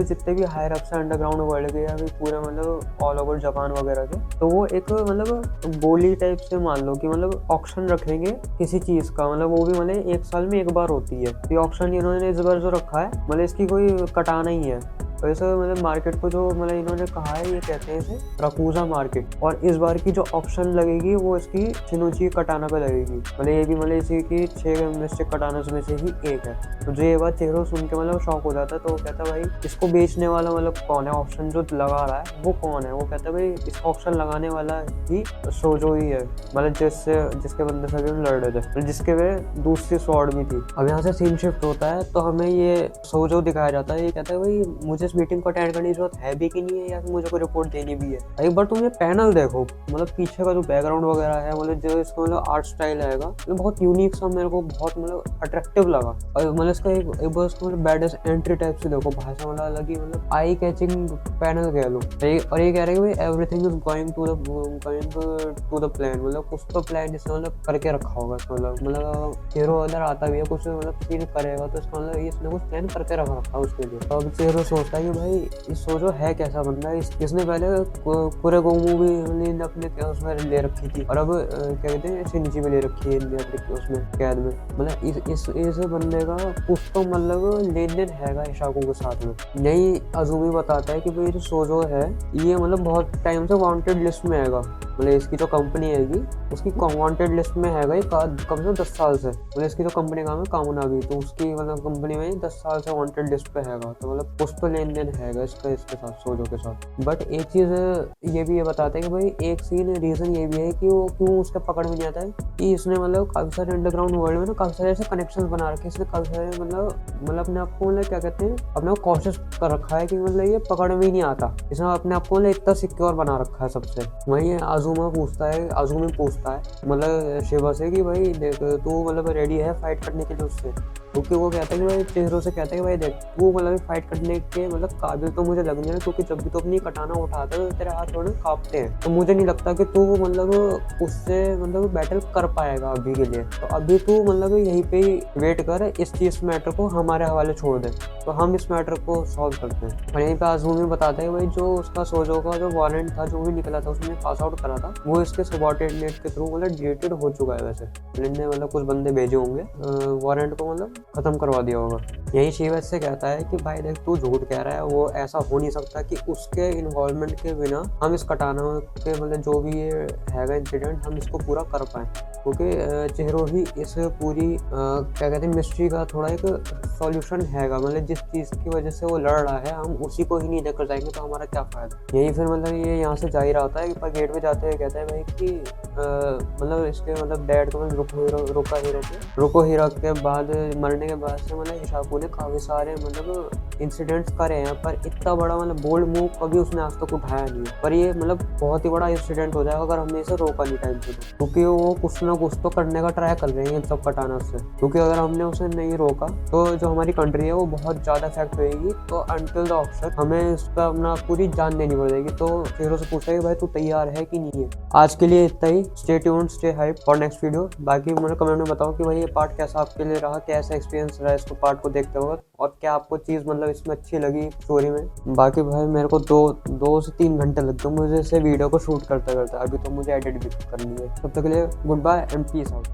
जितने भी हायर अप्स है अंडरग्राउंड वर्ल्ड के या फिर पूरे मतलब ऑल ओवर जापान वगैरह के, तो वो एक मतलब बोली टाइप से मान लो कि मतलब ऑक्शन रखेंगे किसी चीज़ का, मतलब वो भी मतलब 1 साल में 1 बार होती है। ये ऑक्शन इन्होंने इस बार जो रखा है मतलब इसकी कोई कटाना ही है। वैसे मतलब मार्केट को जो मतलब इन्होंने कहा है ये कहते हैं इसे रकूजा मार्केट, और इस बार की जो ऑप्शन लगेगी वो इसकी शिनोची कटाना पे लगेगी। मतलब ये भी मतलब इसी की 6 मिस्टिक कटाना में से ही एक है। तो जो ये बात चेहरों सुन के मतलब शॉक हो जाता है। तो वो कहता है भाई इसको बेचने वाला मतलब कौन है, ऑप्शन जो लगा रहा है वो कौन है? वो कहता है भाई इसका ऑप्शन लगाने वाला ही सोजो ही है, मतलब जिसके बंदे से हम लड़ रहे थे, जिसके वे दूसरी स्वॉर्ड भी थी। अब यहाँ से सीन शिफ्ट होता है तो हमें ये सोजो दिखाया जाता है। ये कहता है भाई मुझे मुझे इस मीटिंग को अटेंड करने की जरूरत है भी कि नहीं है, या फिर मुझे कोई रिपोर्ट देनी भी है। एक बार तुम ये पैनल देखो, मतलब पीछे का जो बैकग्राउंड वगैरह है, मतलब जो इसका मतलब आर्ट स्टाइल आएगा, मतलब बहुत यूनिक सा मेरे को बहुत मतलब अट्रैक्टिव लगा। और मतलब इसका एक बार इसका मतलब बैड एंट्री टाइप से देखो, भाषा मतलब अलग ही मतलब आई कैचिंग पैनल कह लो। और ये कह रहे हैं कि everything is going to the plan, मतलब कुछ तो प्लान इसने मतलब करके रखा होगा। मतलब हीरो अगर आता भी है कुछ मतलब सीन करेगा तो इसका मतलब इसने कुछ प्लान करके रखा उसके लिए। तो अब हीरो सोचता है कि भाई इस सोचो है कैसा बंदा, इसने पहले कुरेगो मूवी अपने उसमें ले रखी थी, और अब क्या कहते हैं शिनिची में ले रखी है उसमें कैद में। मतलब इस बंदे का कुछ तो मतलब लेन देन हैगा इशाको के साथ में। यही अजूमी बताता है कि भाई जो सोजो है ये मतलब बहुत टाइम से वांटेड लिस्ट में हैगा, मतलब इसकी जो कंपनी हैगी उसकी वांटेड लिस्ट में हैगा ये कम से कम 10 साल से। मतलब इसकी जो कंपनी का नाम है कामुनागी, तो उसकी मतलब कंपनी में 10 साल से वांटेड लिस्ट पे हैगा। तो मतलब कुछ तो लेन देन हैगा इसके साथ, सोजो के साथ। बट एक चीज ये भी ये बताते हैं कि भाई एक सीन रीजन ये भी है कि वो क्यों उसके पकड़ में नहीं आता है कि इसने मतलब काफी सारे अंडरग्राउंड वर्ल्ड में ना काफी सारे ऐसे कनेक्शन बना रखे, इसने काफी सारे मतलब अपने आप को मतलब क्या कहते हैं अपने को कॉशियस कर रखा है कि मतलब ये पकड़ में ही नहीं आता। इसने अपने आप को मतलब इतना सिक्योर बना रखा है सबसे। वहीं आजुमी पूछता है मतलब शिवा से कि भाई देख तू मतलब रेडी है फाइट करने के लिए उससे, क्योंकि वो कहता है कि भाई चिहिरो से कहता है कि भाई देख तू मतलब फाइट करने के मतलब काबिल तो मुझे लग नहीं रहा, क्योंकि जब भी तो अपनी कटाना उठाता है तो तेरे हाथ थोड़े कांपते हैं, तो मुझे नहीं लगता कि तू मतलब उससे मतलब बैटल कर पाएगा अभी के लिए। तो अभी तू मतलब यहीं पे ही वेट कर, इस मैटर को हमारे हवाले छोड़ दे, तो हम इस मैटर को सॉल्व करते हैं। और यहीं पे आजुमी बताता है भाई जो उसका सोजो का जो वारंट था जो भी निकला था उसने पास आउट करा था, वो इसके सबऑर्डिनेट के थ्रू मतलब डिलीटेड हो चुका है। वैसे इन्होंने मतलब कुछ बंदे भेजे होंगे वारंट को मतलब खत्म करवा दिया होगा। यही शिवा से कहता है कि भाई देख तू झूठ कह रहा है, वो ऐसा हो नहीं सकता कि उसके इन्वॉल्वमेंट के बिना हम इस कटाना के मतलब जो भी ये हैगा इंसिडेंट हम इसको पूरा कर पाए, क्योंकि चिहिरो ही इस पूरी क्या कहते हैं मिस्ट्री का थोड़ा एक सॉल्यूशन हैगा। मतलब जिस चीज़ की वजह से वो लड़ रहा है हम उसी को ही नहीं लेकर जाएंगे तो हमारा क्या फायदा। यही फिर मतलब ये यहाँ से जा ही रहा होता है, पर गेट पे जाते हुए कहता है भाई कि मतलब इसके मतलब डैड को रुको हीरो के बाद मरने के बाद से मतलब इशाकू ने काफी सारे मतलब इंसिडेंट्स करे हैं, पर इतना बड़ा मतलब बोल्ड मूव कभी उसने आज तक उठाया नहीं है। पर ये मतलब बहुत ही बड़ा इंसिडेंट हो जाएगा अगर हमने इसे रोका नहीं टाइम पे, क्योंकि वो कुछ ना कुछ तो करने का ट्राई कर रहे हैं सब कटाना से। क्योंकि अगर हमने उसे नहीं रोका तो जो हमारी कंट्री है वो बहुत ज्यादा इफेक्ट होगी, तो अंटिल द ऑप्शन हमें इस पर अपना पूरी जान देनी पड़ेगी। तो हीरो से पूछा कि भाई तू तैयार है कि नहीं है। आज के लिए इतना ही, stay tuned, stay hype for next video. बाकी मुझे कमेंट में बताओ कि भाई ये पार्ट कैसा आपके लिए रहा, कैसा एक्सपीरियंस रहा इसको पार्ट को देखते वक्त, और क्या आपको चीज़ मतलब इसमें अच्छी लगी स्टोरी में। बाकी भाई मेरे को दो से 3 घंटे लग गए मुझे इसे वीडियो को शूट करते करते, अभी तो मुझे एडिट भी करनी है। तब तक के लिए good bye and peace out.